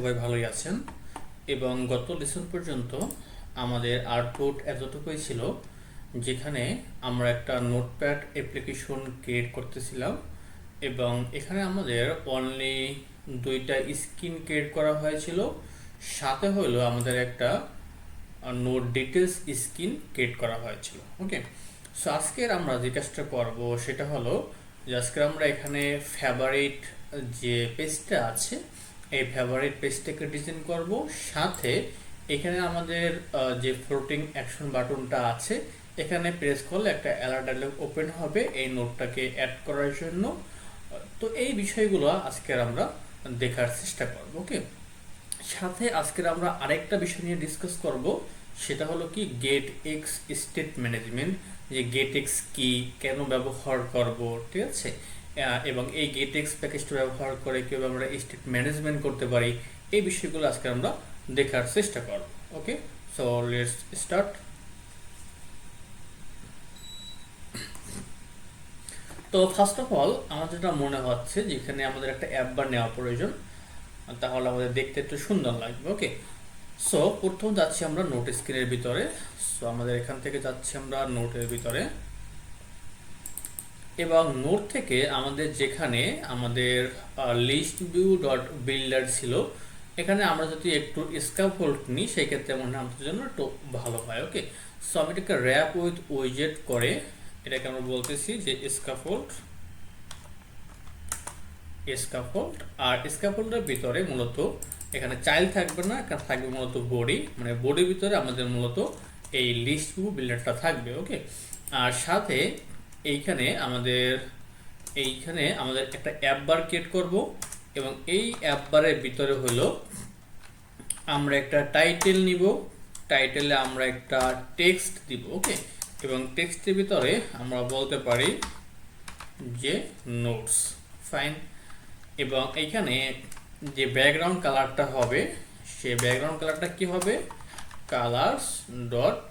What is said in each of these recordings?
সবাই ভালোই আছেন এবং গত লেসন পর্যন্ত আমাদের আউটপুট এতটুকুই ছিল, যেখানে আমরা একটা নোটপ্যাড অ্যাপ্লিকেশন ক্রিয়েট করতেছিলাম এবং এখানে আমাদের অনলি দুইটা স্ক্রিন ক্রিয়েট করা হয়েছিল, সাথে হলো আমাদের একটা নোট ডিটেলস স্ক্রিন ক্রিয়েট করা হয়েছিল। ওকে, সো আজকের আমরা যে কাজটা করব সেটা হলো যে আজকে আমরা এখানে ফেভারিট যে পেজটা আছে এই ফেভারিট পেজটাকে ডিজাইন করব, সাথে এখানে আমাদের যে ফ্লোটিং অ্যাকশন বাটনটা আছে এখানে প্রেস করলে একটা অ্যালার্ট ডায়লগ ওপেন হবে এই নোটটাকে অ্যাড করার জন্য। তো এই বিষয়গুলো আজকের আমরা দেখার চেষ্টা করব। ওকে, সাথে আজকের আমরা আরেকটা বিষয় নিয়ে ডিসকাস করব, সেটা হলো কি গেট এক্স স্টেট ম্যানেজমেন্ট, যে গেট এক্স কি, কেন ব্যবহার করব, ঠিক আছে, এবং এই গেট এক্স প্যাকেজটা ব্যবহার করে কীভাবে আমরা স্টেট ম্যানেজমেন্ট করতে পারি, এই বিষয়গুলো আজকে আমরা দেখার চেষ্টা করব। ওকে, সো লেটস স্টার্ট। তো ফার্স্ট অফ অল আমার যেটা মনে হচ্ছে যেখানে আমাদের একটা অ্যাপ বার নেওয়া প্রয়োজন, তাহলে আমাদের দেখতে একটু সুন্দর লাগবে। ওকে, সো প্রথম যাচ্ছি আমরা নোট স্ক্রিনের ভিতরে। সো আমাদের এখান থেকে যাচ্ছি আমরা নোটের ভিতরে এবং নোট থেকে আমাদের যেখানে আমাদের লিস্ট ভিউ ডট বিল্ডার ছিল, এখানে আমরা যদি একটু স্ক্যাফোল্ড নিই সেই ক্ষেত্রে মনে হয় আমাদের জন্য একটু ভালো হয়। ওকে, সো আমি এটাকে র্যাপ উইথ উইজেট করে এটাকে আমরা বলতেছি যে স্ক্যাফোল্ড। আর স্ক্যাফোল্ডের ভিতরে মূলত এখানে চাইল্ড থাকবে না, এখানে থাকবে মূলত বডি, মানে বডির ভিতরে আমাদের মূলত এই লিস্ট ভিউ বিল্ডারটা থাকবে। ওকে, আর সাথে এইখানে আমাদের একটা অ্যাপ বার ক্রিয়েট করব এবং এই অ্যাপ বারের ভিতরে হলো আমরা একটা টাইটেল নিব, টাইটেলে আমরা একটা টেক্সট দিব। ওকে, এবং টেক্সটের ভিতরে আমরা বলতে পারি যে নোটস, ফাইন। এবং এইখানে যে ব্যাকগ্রাউন্ড কালারটা হবে সে ব্যাকগ্রাউন্ড কালারটা কি হবে, কালার্স ডট,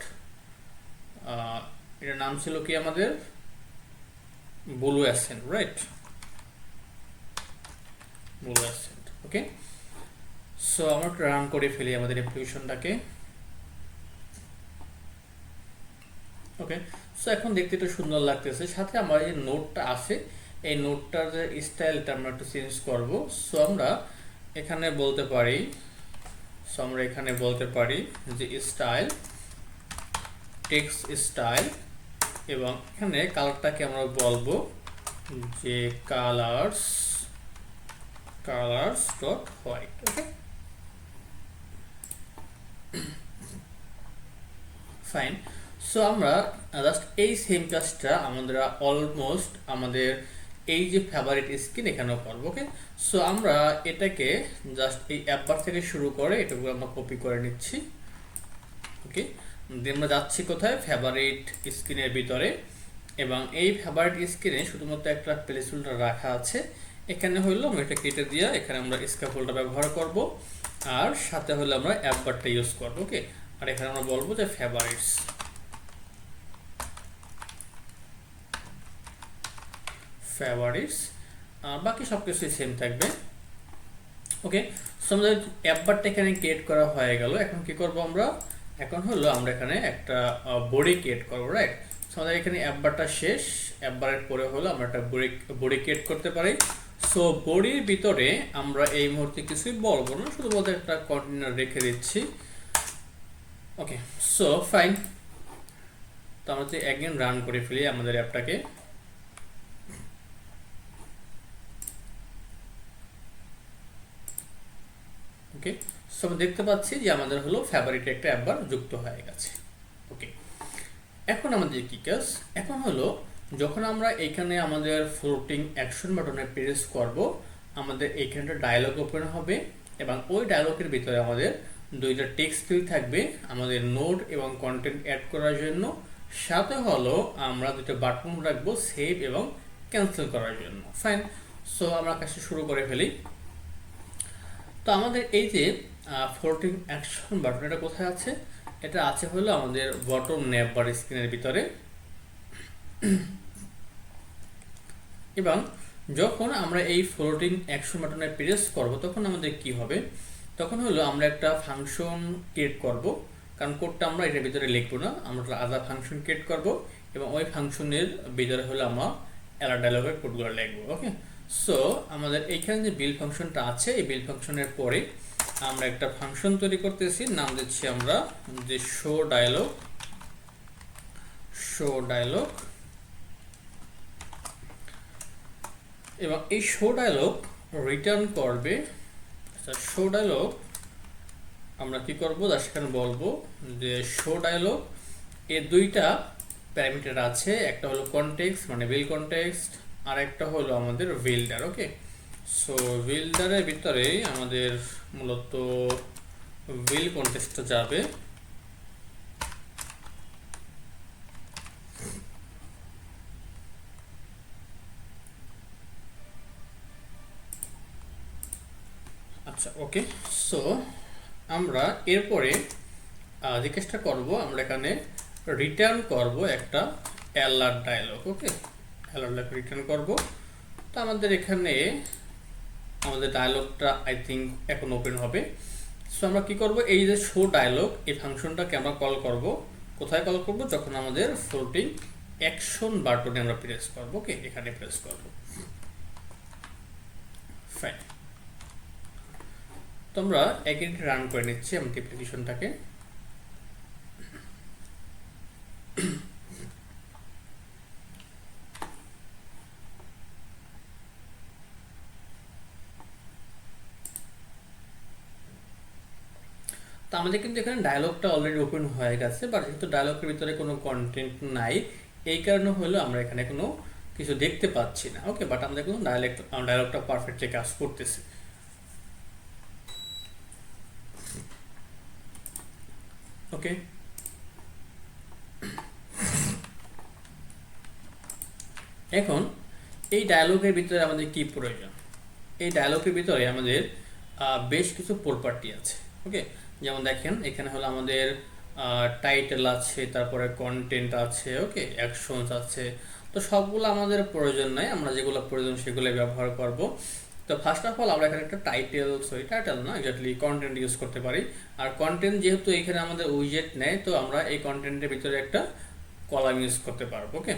এটার নাম ছিল কি আমাদের blue ascent, right, blue ascent. Okay, so আমরা রান করে ফেলি আমাদের অ্যাপ্লিকেশনটাকে। ওকে, সো এখন দেখতে একটু সুন্দর লাগতেছে, সাথে আমার যে নোটটা আছে এই নোটটার যে স্টাইলটা আমরা একটু চেঞ্জ করব। সো আমরা এখানে বলতে পারি যে স্টাইল, টেক্সট স্টাইল, এবং এখানে কালারটাকে আমরা বলবো যে কালার্স ডট হোয়াইট। ওকে, ফাইন। সো আমরা জাস্ট এই সেম কাজটা আমরা অলমোস্ট আমাদের এই যে ফেভারিট স্ক্রিন এখানেও করবো। ওকে, সো আমরা এটাকে জাস্ট এই অ্যাপবার থেকে শুরু করে এটাকে আমরা কপি করে নিচ্ছি। ওকে, আমরা যাচ্ছি কোথায়, ফেভারিট স্ক্রিনের ভিতরে, এবং এই ফেভারিট স্ক্রিনে শুধুমাত্র একটা প্লেস হোল্ডার রাখা আছে। এখানে হইলো আমরা এটা কেটে দিয়ে এখানে আমরা স্ক্যাফোল্ডটা ব্যবহার করব, আর সাথে হলো আমরা অ্যাপবারটা ইউজ করব। ওকে, আর এখানে আমরা বলবো যে ফেভারিটস, বাকি সব কিছুই সেম থাকবে। ওকে, সো আমাদের অ্যাপবারটা এখানে ক্রিয়েট করা হয়ে গেল। এখন কি করব আমরা, এখন হলো আমরা এখানে একটা বডি ক্রিয়েট করবো, রাইট। সো আমাদের এখানে অ্যাপবারটা শেষ, অ্যাপবারের পরে হলো আমরা একটা বডি ক্রিয়েট করতে পারি। সো বডির ভিতরে আমরা এই মুহূর্তে কিছুই বলবো না, শুধুমাত্র একটা কন্টেনার রেখে দিচ্ছি। ওকে, সো ফাইন। তো আমরা যদি একদিন রান করে ফেলি আমাদের অ্যাপটাকে, ওকে, সো আমরা দেখতে পাচ্ছি যে আমাদের হলো ফেভারিটে একটা অ্যাপবার যুক্ত হয়ে গেছে। ওকে, এখন আমাদের কি কাজ, এখন হলো যখন আমরা এখানে আমাদের ফ্লোটিং অ্যাকশন বাটনে প্রেস করব, আমাদের এখানে একটা ডায়লগ ওপেন হবে এবং ওই ডায়লগের ভিতরে আমাদের দুইটা টেক্সট ফিল্ড থাকবে আমাদের নোট এবং কন্টেন্ট অ্যাড করার জন্য, সাথে হলো আমরা দুটো বাটন রাখবো সেভ এবং ক্যান্সেল করার জন্য। ফাইন, সো আমরা কাজটা শুরু করে ফেলি। তো আমাদের এই যে ফ্লোটিং অ্যাকশন বাটন এটা কোথায় আছে, এটা আছে হলো আমাদের বটম ন্যাব বার স্ক্রিনের ভিতরে। এবং যখন আমরা এই ফ্লোটিং অ্যাকশন বাটনে প্রেস করব তখন আমাদের কি হবে, তখন হলো আমরা একটা ফাংশন ক্রিয়েট করব, কারণ কোডটা আমরা এটার ভিতরে লিখবো না, আমরা আলাদা ফাংশন ক্রিয়েট করব এবং ওই ফাংশনের ভিতরে হলো আমরা এরর ডায়লগের কোডগুলো লিখবো। ওকে, সো আমাদের এইখানে যে বিল ফাংশনটা আছে, এই বিল ফাংশনের পরে আমরা একটা ফাংশন তৈরি করতেছি, নাম দিচ্ছি আমরা যে শো ডায়লগ এবং এই শো ডায়লগ রিটার্ন করবে। আচ্ছা, শো ডায়লগ আমরা কি করব, সেখানে বলবো যে শো ডায়লগ এর দুইটা প্যারামিটার আছে, একটা হলো কনটেক্সট মানে বিল কনটেক্সট, আর একটা হলো আমাদের বিল্ডার। ওকে, সো বিল্ডারের ভিতরে আমাদের মূলত বিল কনটেক্সটটা যাবে। আচ্ছা, ওকে, সো আমরা এরপরে যে কাজটা করব, আমরা এখানে রিটার্ন করব একটা এরর ডায়লগ। ওকে, এরর ডায়লগ রিটার্ন করব। তো আমাদের এখানে আমাদের ডায়লগটা আই থিঙ্ক এখন ওপেন হবে। সো আমরা কি করব, এই যে শো ডায়লগ এই ফাংশনটাকে আমরা কল করব। কোথায় কল করব, যখন আমাদের ফ্লোটিং অ্যাকশন বাটনে আমরা প্রেস করব। ওকে, এখানে প্রেস করব। ফাইন, তো আমরা এগেইন রান করে নিচ্ছি আমাদের অ্যাপ্লিকেশনটাকে। তো আমাদের কিন্তু এখানে ডায়লগটা অলরেডি ওপেন হয়ে গেছে, বাট যেহেতু ডায়লগের ভিতরে কোনো কন্টেন্ট নাই, এই কারণে হলো আমরা এখানে কোনো কিছু দেখতে পাচ্ছি না। ওকে, বাট আমাদের কিন্তু ডায়লগটা পারফেক্টলি কাজ করতেছে। ওকে, এখন এই ডায়লগের ভিতরে আমাদের কি প্রয়োজন, এই ডায়লগের ভিতরে আমাদের বেশ কিছু প্রপার্টি আছে। ওকে, যেমন দেখেন এখানে হলো আমাদের টাইটেল আছে, তারপরে কন্টেন্ট আছে, ওকে, অ্যাকশনস আছে। তো সবগুলো আমাদের প্রয়োজন নাই, আমরা যেগুলো প্রয়োজন সেগুলো ব্যবহার করব। তো ফার্স্ট অফ অল আমরা এখানে একটা টাইটেল না, এক্স্যাক্টলি কন্টেন্ট ইউজ করতে পারি। আর কন্টেন্ট যেহেতু এখানে আমাদের উইজেট নেয়, তো আমরা এই কন্টেন্টের ভিতরে একটা কলাম ইউজ করতে পারবো। ওকে,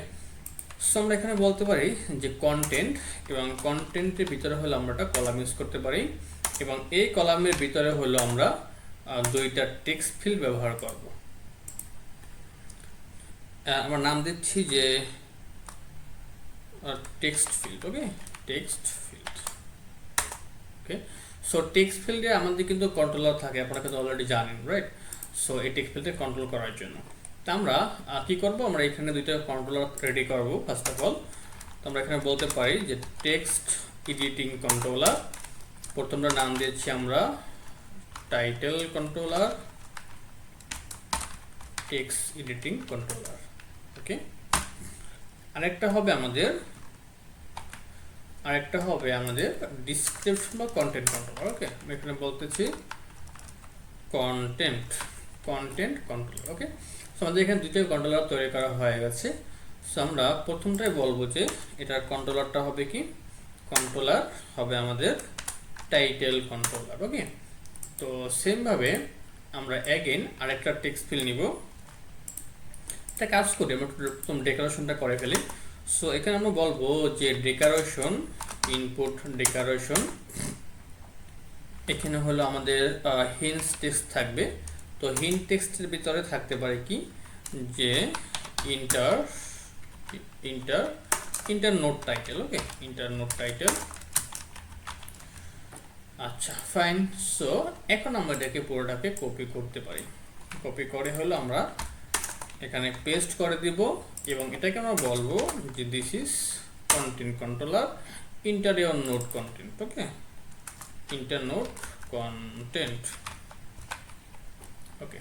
সো আমরা এখানে বলতে পারি যে কন্টেন্ট, এবং কন্টেন্টের ভিতরে হলো আমরা একটা কলাম ইউজ করতে পারি, এবং এই কলামের ভিতরে হলো আমরা দুইটা টেক্সট ফিল্ড ব্যবহার করব। আমরা নাম দিচ্ছি যে টেক্সট ফিল্ড। ওকে, টেক্সট ফিল্ড। ওকে, সো টেক্সট ফিল্ডে আমাদের কিন্তু কন্ট্রোলার থাকে, আপনারা কিন্তু অলরেডি জানেন, রাইট? সো এই টেক্সট ফিল্ডে কন্ট্রোল করার জন্য তা আমরা কি করব, আমরা এখানে দুইটা কন্ট্রোলার রেডি করব। ফার্স্ট অফ অল তো আমরা এখানে বলতে পারি যে টেক্সট এডিটিং কন্ট্রোলার, প্রথমটা নাম দিয়েছি আমরা title controller, text editing controller. Okay, আরেকটা হবে আমাদের ডিসক্রিপশন বা কন্টেন্ট কন্ট্রোলার। ওকে, আমি এখানে বলতেছি কন্টেন্ট কন্ট্রোলার। ওকে, সো আমাদের এখানে দুটো কন্ট্রোলার তৈরি করা হয়ে গেছে। সো আমরা প্রথমটাই বলবো যে এটার কন্ট্রোলারটা হবে কি, কন্ট্রোলার হবে আমাদের টাইটেল কন্ট্রোলার। ওকে, তো সেম ভাবে আমরা অ্যাগেন আরেকটা টেক্সট ফিল্ড নিব। একটা কাজ করি, আমরা প্রথম ডেকোরেশনটা করে ফেলি। সো এখানে আমরা বলবো যে ডেকোরেশন ইনপুট ডেকোরেশন, এখানে হলো আমাদের হিন্ট টেক্সট থাকবে। তো হিন্ট টেক্সটের ভিতরে থাকতে পারে কি, যে enter enter enter note title. Okay, enter note title. আচ্ছা, ফাইন। সো এখন আমরা এটাকে পুরোটাকে কপি করতে পারি। কপি করে হলো আমরা এখানে পেস্ট করে দিব, এবং এটাকে আমরা বলবো যে this is content controller enter your note content. Okay, enter note content. Okay,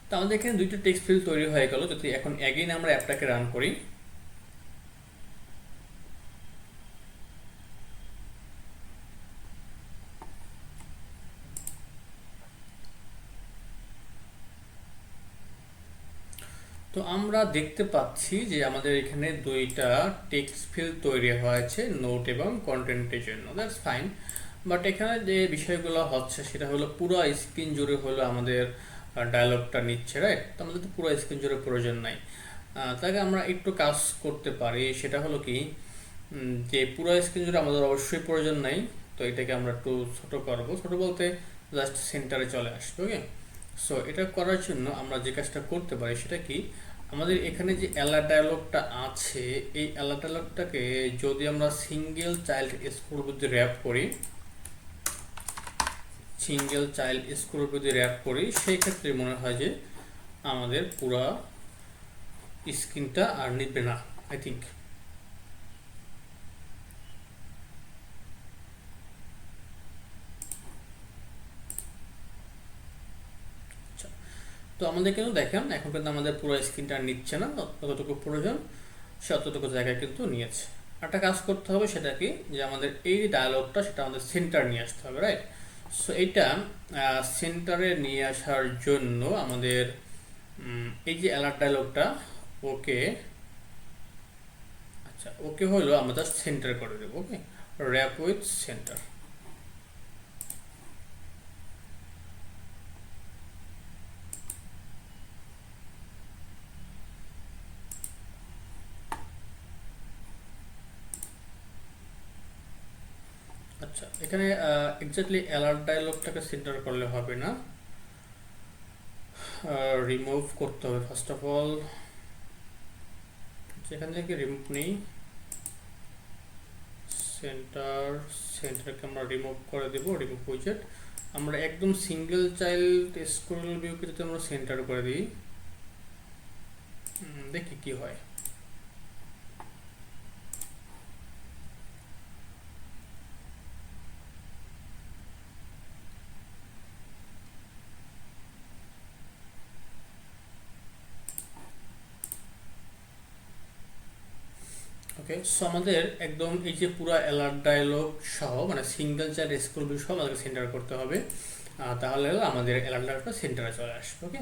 তো আমাদের এখানে দুইটা টেক্সট ফিল্ড তৈরি হয়ে গেল। যদি এখন অ্যাগেইন আমরা অ্যাপটাকে রান করি, তো আমরা দেখতে পাচ্ছি যে আমাদের এখানে দুইটা টেক্সট ফিল্ড তৈরি হয়েছে নোট এবং কন্টেন্টের জন্য, দ্যাটস ফাইন। বাট এখানে যে বিষয়গুলো হচ্ছে সেটা হলো পুরো স্ক্রিন জুড়ে হলো আমাদের ডায়লগটা নিচ্ছে, রাইট? তো আমাদের তো পুরো স্ক্রিন জুড়ে প্রয়োজন নাই। তাকে আমরা একটু কাজ করতে পারি, সেটা হলো কি যে পুরো স্ক্রিন জুড়ে আমাদের অবশ্যই প্রয়োজন নাই। তো এটাকে আমরা একটু ছোট করব, ছোট বলতে জাস্ট সেন্টারে চলে আসবে। ওকে, সো এটা করার জন্য আমরা যে কাজটা করতে পারি সেটা কি, আমাদের এখানে যে অ্যালার্ট ডায়ালগটা আছে এই অ্যালার্ট ডায়ালগটাকে যদি আমরা সিঙ্গেল চাইল্ড স্ক্রল যদি র্যাপ করি, সিঙ্গেল চাইল্ড স্ক্রল যদি র্যাপ করি, সেই ক্ষেত্রে মনে হয় যে আমাদের পুরা স্ক্রিনটা আর নিবে না, আই থিঙ্ক। তো আমাদের কিন্তু দেখেন এখন কিন্তু আমাদের পুরো স্ক্রিনটা নিচ্ছে না, যতটুকু প্রয়োজন সে অতটুকু জায়গায় কিন্তু নিয়েছে। একটা কাজ করতে হবে, সেটা কি যে আমাদের এই ডায়ালগটা সেটা আমাদের সেন্টার নিয়ে আসতে হবে, রাইট? সো এইটা সেন্টারে নিয়ে আসার জন্য আমাদের এই যে অ্যালার্ট ডায়ালগটা, ওকে, আচ্ছা ওকে হলো আমরা জাস্ট সেন্টার করে দেবো। ওকে, র্যাপ উইথ সেন্টার। আচ্ছা, এখানে এক্স্যাক্টলি অ্যালার্ট ডায়ালগটাকে সেন্টার করলে হবে না, রিমুভ করতে হবে ফার্স্ট অফ অল। যেখান থেকে রিমুভ নেই, সেন্টার, সেন্টারকে আমরা রিমুভ করে দেব, রিমুভ উইজেট। আমরা একদম সিঙ্গেল চাইল্ড স্ক্রল ভিউকে যদি আমরা সেন্টার করে দিই, দেখি কি হয়। ওকে, সো আমাদের একদম এই যে পুরো অ্যালার্ট ডায়লগ সহ মানে সিঙ্গেল চাইল্ড স্ক্রল ভিউ সহ আমাদেরকে সেন্টার করতে হবে, তাহলে আমাদের অ্যালার্ট ডায়লগটা সেন্টারে চলে আসবে। ওকে,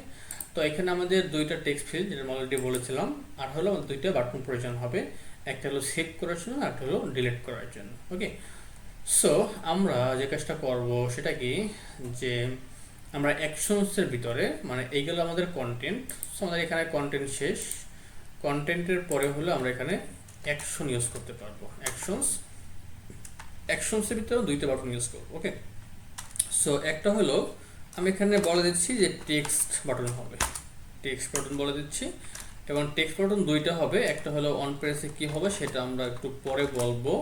তো এখানে আমাদের দুইটা টেক্সট ফিল্ড যেটা আমি অলরেডি বলেছিলাম, আর হলো আমাদের দুইটা বাটন প্রয়োজন হবে, একটা হলো সেভ করার জন্য আর একটা হলো ডিলিট করার জন্য। ওকে, সো আমরা যে কাজটা করব সেটা কি, যে আমরা অ্যাকশনসের ভিতরে মানে এইগুলো আমাদের কন্টেন্ট, সো আমাদের এখানে কন্টেন্ট শেষ, কন্টেন্টের পরে হলো আমরা এখানে অ্যাকশন ইউজ করতে পারবো। অ্যাকশনসের ভিতরে দুইটা বাটন ইউজ করবো। ওকে, সো একটা হলো আমি এখানে বলে দিচ্ছি যে টেক্সট বাটন হবে, টেক্সট বাটন বলে দিচ্ছি, এবং টেক্সট বাটন দুইটা হবে, একটা হলো অন প্রেসে কি হবে সেটা আমরা একটু পরে বলবো,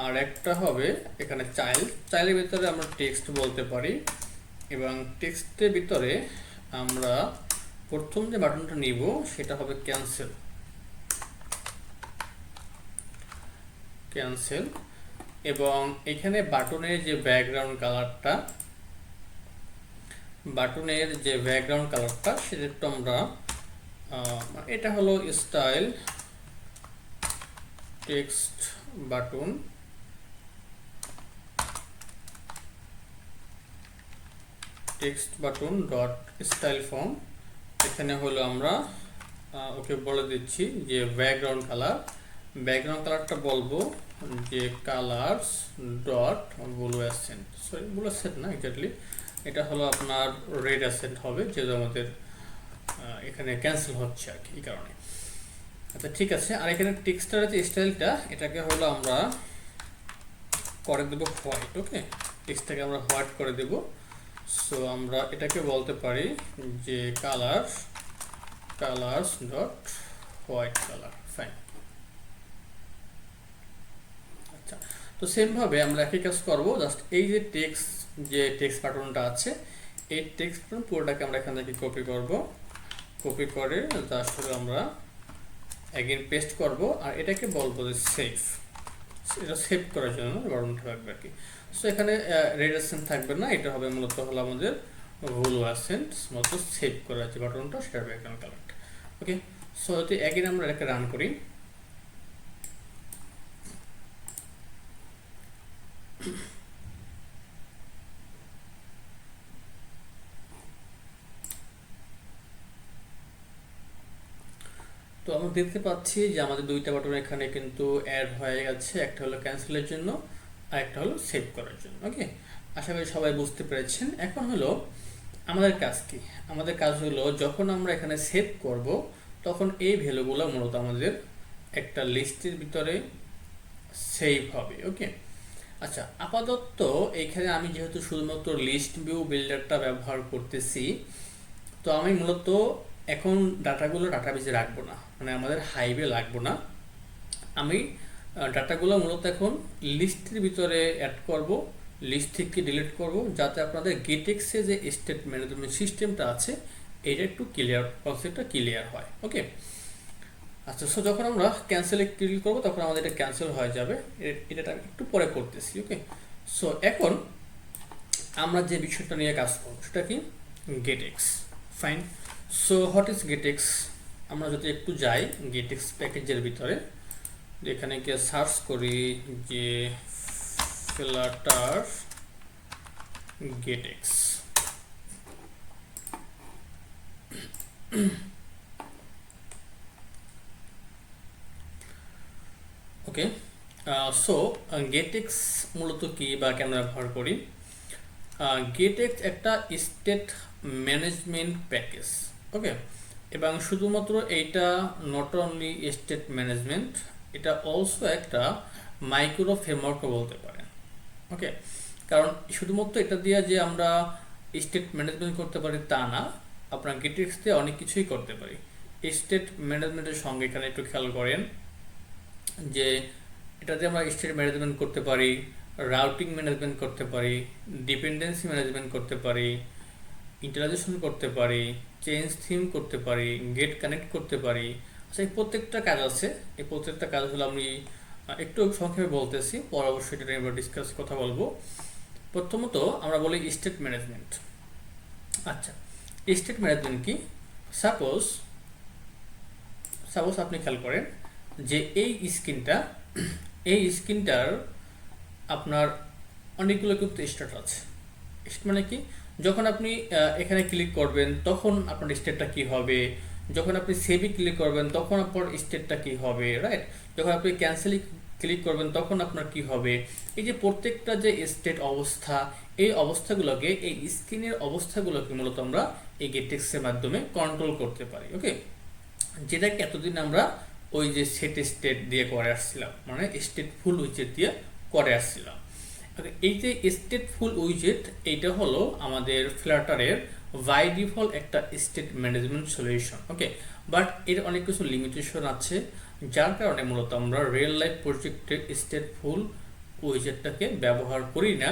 আর একটা হবে এখানে চাইল্ডের ভিতরে আমরা টেক্সট বলতে পারি, এবং টেক্সটের ভিতরে আমরা প্রথম যে বাটনটা নিব সেটা হবে ক্যান্সেল, ক্যান্সেল। এবং এখানে বাটনের যে ব্যাকগ্রাউন্ড কালারটা, বাটনের যে ব্যাকগ্রাউন্ড কালারটা সেটা একটু আমরা এটা হলো style text button, text button dot style form. এখানে হলো আমরা ওকে বলে দিচ্ছি যে ব্যাকগ্রাউন্ড কালার, ব্যাকগ্রাউন্ড কালারটা বলবো যে colours dot blue accent, sorry blue accent না, এক্স্যাক্টলি এটা হলো আপনার রেড অ্যাসেন্ট হবে, যেহেতু আমাদের এখানে ক্যান্সেল হচ্ছে আর কি, এই কারণে। আচ্ছা ঠিক আছে, আর এখানে টেক্সটার যে স্টাইলটা এটাকে হলো আমরা করে দেবো হোয়াইট। ওকে, টেক্সটটাকে আমরা হোয়াইট করে দেব। সো আমরা এটাকে বলতে পারি যে colours dot white colour, fine. আচ্ছা, তো সেমভাবে আমরা একই কাজ করবো, জাস্ট এই যে টেক্সট বাটনটা আছে এই টেক্সট বাটন পুরোটাকে আমরা এখান থেকে কপি করব, কপি করে জাস্ট হলো আমরা অ্যাগেন পেস্ট করব, আর এটাকে বলবো যে সেভ, এটা সেভ করার জন্য বাটনটা থাকবে আর কি। সো এখানে রেড অ্যাসেন্ট থাকবে না, এটা হবে মূলত হলো আমাদের ব্লু অ্যাসেন্ট, মতো সেভ করার যে বাটনটা সেটা ব্যাকগ্রাউন্ড কালারটা। ওকে, সো যদি অ্যাগেন আমরা এটাকে রান করি, তো আমরা দেখতে পাচ্ছি যে আমাদের দুইটা বাটন এখানে কিন্তু অ্যাড হয়ে গেছে, একটা হলো ক্যান্সেলের জন্য আর একটা হলো সেভ করার জন্য। ওকে, আশা করি সবাই বুঝতে পেরেছেন। এখন হলো আমাদের কাজ কি? আমাদের কাজ হলো যখন আমরা এখানে সেভ করব তখন এই ভ্যালুগুলো মূলত আমাদের একটা লিস্টের ভিতরে সেভ হবে। ওকে, আচ্ছা, আপাতত এখানে আমি যেহেতু শুধুমাত্র লিস্ট ভিউ বিল্ডারটা ব্যবহার করতেছি, তো আমি মূলত এখন ডাটাগুলো ডাটাবেজে রাখবো না, মানে আমাদের হাইভে রাখবো না। আমি ডাটাগুলো মূলত এখন লিস্টের ভিতরে অ্যাড করব, লিস্ট থেকে ডিলিট করব, যাতে আপনাদের গেটেক্সে যে স্টেট ম্যানেজমেন্ট সিস্টেমটা আছে এটা একটু ক্লিয়ার, কনসেপ্টটা ক্লিয়ার হয়। ওকে, আচ্ছা, সো যখন আমরা ক্যান্সেলে ক্লিক করবো তখন আমাদের এটা ক্যান্সেল হয়ে যাবে, এটা আমি একটু পরে করতেছি। ওকে, সো এখন আমরা যে বিষয়টা নিয়ে কাজ করবো সেটা কি? GetX. Fine, so what is GetX? আমরা যদি একটু যাই গেটেক্স প্যাকেজের ভিতরে, এখানে গিয়ে সার্চ করি যে ফ্লাটার গেটেক্স। ওকে, সো গেটেক্স মূলত কি বা কেন ব্যবহার করি? গেটেক্স একটা স্টেট ম্যানেজমেন্ট প্যাকেজ। ওকে, এবং শুধুমাত্র এইটা নট অনলি স্টেট ম্যানেজমেন্ট, এটা অলসো একটা মাইক্রো ফ্রেমওয়ার্কও বলতে পারেন। ওকে, কারণ শুধুমাত্র এটা দিয়ে যে আমরা স্টেট ম্যানেজমেন্ট করতে পারি তা না, আপনার গেটেক্স দিয়ে অনেক কিছুই করতে পারি। স্টেট ম্যানেজমেন্টের সঙ্গে এখানে একটু খেয়াল করেন যে এটাতে আমরা স্টেট ম্যানেজমেন্ট করতে পারি, রাউটিং ম্যানেজমেন্ট করতে পারি, ডিপেন্ডেন্সি ম্যানেজমেন্ট করতে পারি, ইন্টারাইজেশন করতে পারি, চেঞ্জ থিম করতে পারি, গেট কানেক্ট করতে পারি। আচ্ছা, এই প্রত্যেকটা কাজ আছে, এই প্রত্যেকটা কাজ হলো আমি একটু সংক্ষেপে বলতেছি, পরে অবশ্যই এটা নিয়ে ডিসকাস কথা বলবো। প্রথমত আমরা বলি স্টেট ম্যানেজমেন্ট। আচ্ছা, স্টেট ম্যানেজমেন্ট কি? সাপোজ আপনি খেয়াল করেন যে এই স্ক্রিনটার আপনার অনেকগুলো কিন্তু স্টেট আছে। মানে কি? যখন আপনি এখানে ক্লিক করবেন তখন আপনার স্টেটটা কি হবে, যখন আপনি সেভে ক্লিক করবেন তখন আপনার স্টেটটা কি হবে, রাইট? যখন আপনি ক্যান্সেলে ক্লিক করবেন তখন আপনার কি হবে। এই যে প্রত্যেকটা যে স্টেট অবস্থা, এই অবস্থাগুলোকে, এই স্ক্রিনের অবস্থাগুলোকে মূলত আমরা এই গেটেক্সের মাধ্যমে কন্ট্রোল করতে পারি। ওকে, যেটাকে এতদিন আমরা ওই যে সেট স্টেট দিয়ে করে আসছিলাম, মানে স্টেটফুল উইজেট দিয়ে করে আসছিলাম। এই যে স্টেটফুল উইজেট, এইটা হলো আমাদের ফ্লাটারের বাই ডিফল্ট একটা state management solution. Okay, but এর অনেক কিছু লিমিটেশন আছে, যার কারণে মূলত আমরা রিয়েল লাইফ প্রজেক্টের স্টেটফুল উইজেটটাকে ব্যবহার করি না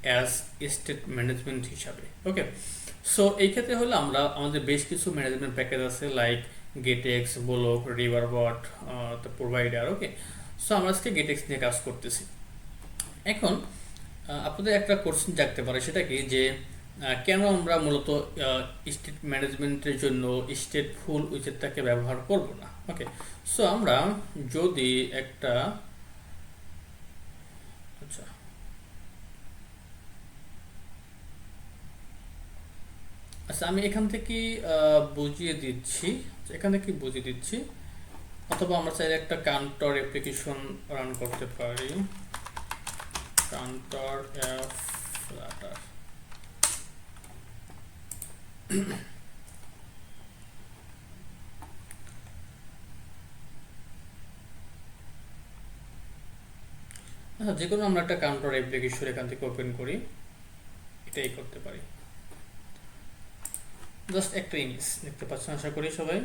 অ্যাজ স্টেট ম্যানেজমেন্ট হিসাবে। ওকে, সো এই ক্ষেত্রে হলো আমরা আমাদের বেশ কিছু ম্যানেজমেন্ট প্যাকেজ আছে, লাইক গেটেক্স, ব্লক, রিভারবট, প্রোভাইডার। ওকে, সো আমরা আজকে গেটেক্স নিয়ে কাজ করতেছি। এখন আপনাদের একটা কোশ্চেন জাগতে পারে, সেটা কি যে কেন আমরা মূলত স্টেট ম্যানেজমেন্টের জন্য স্টেটফুল উইজেটটাকে ব্যবহার করব না। ওকে, সো আমরা যদি একটা আচ্ছা আমি এখান থেকে বুঝিয়ে দিচ্ছি, অথবা আমরা চাইলে একটা কাউন্টার অ্যাপ্লিকেশন রান করতে পারি, কাউন্টার অ্যাপ ফ্লাটার। আচ্ছা, যে কোনো আমরা একটা কাউন্টার অ্যাপ্লিকেশন এখান থেকে ওপেন করি, এটাই করতে পারি। জাস্ট একটা ইমেজ দেখতে পাচ্ছেন আশা করি সবাই।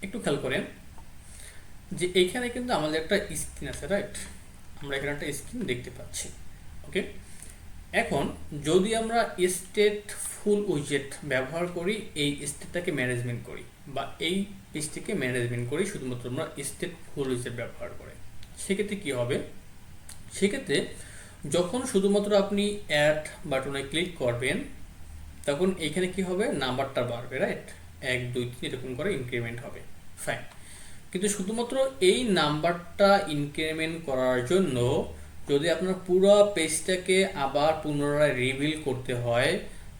একটু খেয়াল করেন যে এইখানে কিন্তু আমাদের একটা স্ক্রিন আছে, রাইট? আমরা এখানে একটা স্ক্রিন দেখতে পাচ্ছি। ওকে, এখন যদি আমরা স্টেটফুল উইজেট ব্যবহার করি, এই স্টেটটাকে ম্যানেজমেন্ট করি বা এই পেজটিকে ম্যানেজমেন্ট করি শুধুমাত্র আমরা স্টেটফুল উইজেট ব্যবহার করে, সেক্ষেত্রে কি হবে? সেক্ষেত্রে যখন শুধুমাত্র আপনি অ্যাড বাটনে ক্লিক করবেন তখন এখানে কি হবে? নাম্বারটা বাড়বে, রাইট? 1 2 3 এরকম করে ইনক্রিমেন্ট হবে। ফাইন, কিন্তু শুধুমাত্র এই নাম্বারটা ইনক্রিমেন্ট করার জন্য যদি আপনার পুরো পেজটাকে আবার পুনরায় রিভিল করতে হয়,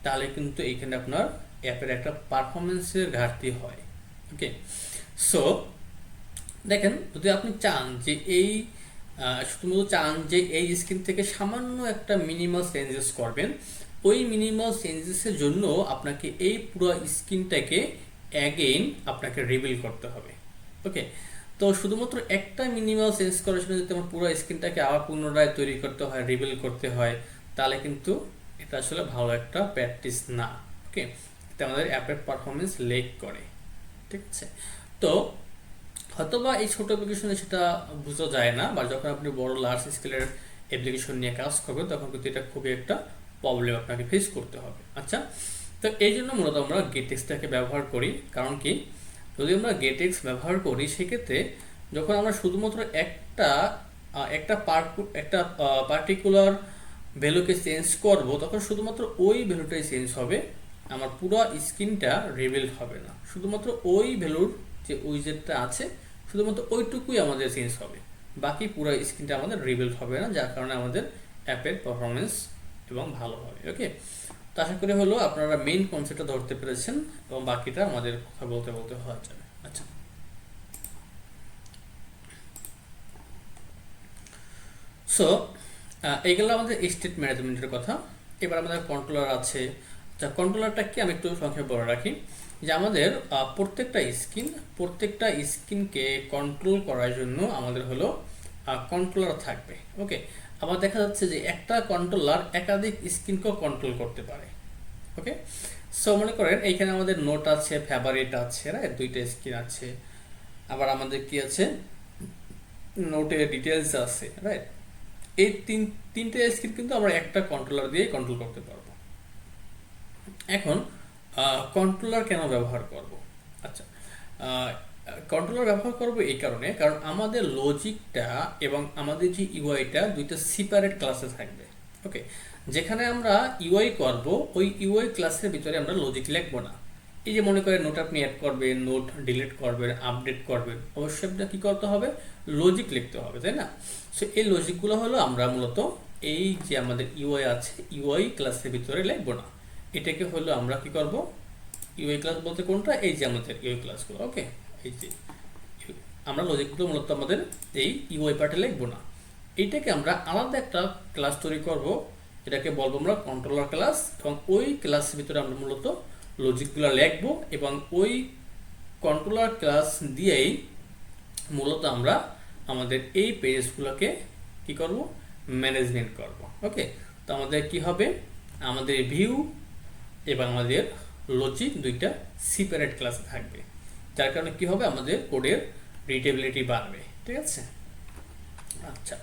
তাহলে কিন্তু এখানে আপনার অ্যাপের একটা পারফরমেন্সের ঘাটতি হয়। ওকে, সো দেখেন, যদি আপনি চান যে এই শুধুমাত্র চান যে এই স্ক্রিন থেকে সামান্য একটা মিনিমাল চেঞ্জেস করবেন, ওই মিনিমাল চেঞ্জেসের জন্য আপনাকে এই পুরো স্ক্রিনটাকে অ্যাগেইন আপনাকে রিভিল করতে হবে। ওকে, তো শুধুমাত্র একটা মিনিমাল চেঞ্জ করার জন্য যদি আমার পুরো স্ক্রিনটাকে আবার পুনরায় তৈরি করতে হয়, রিভিল করতে হয়, তাহলে কিন্তু এটা আসলে ভালো একটা প্র্যাকটিস না। ওকে, এটা আমাদের অ্যাপের পারফরমেন্স লেগ করে। ঠিক আছে, তো হয়তোবা এই ছোট অ্যাপ্লিকেশনে সেটা বোঝা যায় না, বা যখন আপনি বড় লার্জ স্কেলের অ্যাপ্লিকেশন নিয়ে কাজ করবেন তখন কিন্তু এটা খুবই একটা প্রবলেম আপনাকে ফেস করতে হবে। আচ্ছা, তো এই জন্য মূলত আমরা গেটেক্সটাকে ব্যবহার করি। কারণ কি, যদি আমরা গেটেক্স ব্যবহার করি সেক্ষেত্রে যখন আমরা শুধুমাত্র একটা পার্টিকুলার ভ্যালুকে চেঞ্জ করব, তখন শুধুমাত্র ওই ভ্যালুটাই চেঞ্জ হবে, আমার পুরো স্ক্রিনটা রিভিল হবে না। শুধুমাত্র ওই ভ্যালুর যে উইজেটটা আছে শুধুমাত্র ওইটুকুই আমাদের চেঞ্জ হবে, বাকি পুরো স্ক্রিনটা আমাদের রিভিল হবে না, যার কারণে আমাদের অ্যাপের পারফরমেন্স এবং ভালো হবে। ওকে, তো আশা করি হলো আপনারা মেইন কনসেপ্টটা ধরতে পেরেছেন এবং বাকিটা আমাদের কথা বলতে বলতে হওয়া যাবে। আচ্ছা, সো এইগুলো আমাদের স্টেট ম্যানেজমেন্টের কথা। এবার আমাদের কন্ট্রোলার আছে। আচ্ছা, কন্ট্রোলারটা কি আমি একটু সংক্ষেপে বলে রাখি যে আমাদের প্রত্যেকটা স্ক্রিনকে কন্ট্রোল করার জন্য আমাদের হলো কন্ট্রোলার থাকবে। ওকে, আবার দেখা যাচ্ছে যে একটা কন্ট্রোলার একাধিক স্ক্রিনকেও কন্ট্রোল করতে পারে। ওকে, সো মনে করেন এইখানে আমাদের নোট আছে, ফেভারিট আছে, রাইট, দুইটা স্ক্রিন আছে। আবার আমাদের কি আছে, নোটের ডিটেলস আছে, রাইট। এই তিনটে স্ক্রিন কিন্তু আমরা একটা কন্ট্রোলার দিয়ে কন্ট্রোল করতে পারবো। এখন কন্ট্রোলার কেন ব্যবহার করব? আচ্ছা, কন্ট্রোলার ব্যবহার করব এই কারণে, কারণ আমাদের লজিকটা এবং আমাদের যে ইউআইটা দুইটা সেপারেট ক্লাসে থাকবে। ওকে, যেখানে আমরা ইউআই করব ওই ইউআই ক্লাসের ভিতরে আমরা লজিক লিখবো না। এই যে মনে করেন নোট আপনি অ্যাড করবেন, নোট ডিলিট করবেন, আপডেট করবেন, অবশ্যই আপনার কী করতে হবে, লজিক লিখতে হবে, তাই না? সো এই লজিকগুলো হলো আমরা মূলত এই যে আমাদের ইউআই আছে ইউআই ক্লাসের ভিতরে লিখবো না। এটাকে হলো আমরা কি করব, ইউআই ক্লাস বলতে কোনটা, এই যে আমাদের ইউআই ক্লাসগুলো। ওকে, এই যে আমরা লজিকগুলো মূলত আমাদের এই ইউআই পার্টে লিখবো না, এইটাকে আমরা আলাদা একটা ক্লাস তৈরি করব, এটাকে বলবো আমরা কন্ট্রোলার ক্লাস, এবং ওই ক্লাসের ভিতরে আমরা মূলত লজিকগুলো লিখবো এবং ওই কন্ট্রোলার ক্লাস দিয়েই মূলত আমরা আমাদের এই পেজগুলোকে কি করব, ম্যানেজমেন্ট করব। ওকে, তো আমাদের কি হবে, আমাদের ভিউ এবং আমাদের লজিক দুইটা সেপারেট ক্লাসে থাকবে, যার কারণে কি হবে, আমাদের কোডের রিডেবিলিটি বাড়বে। ঠিক আছে, আচ্ছা,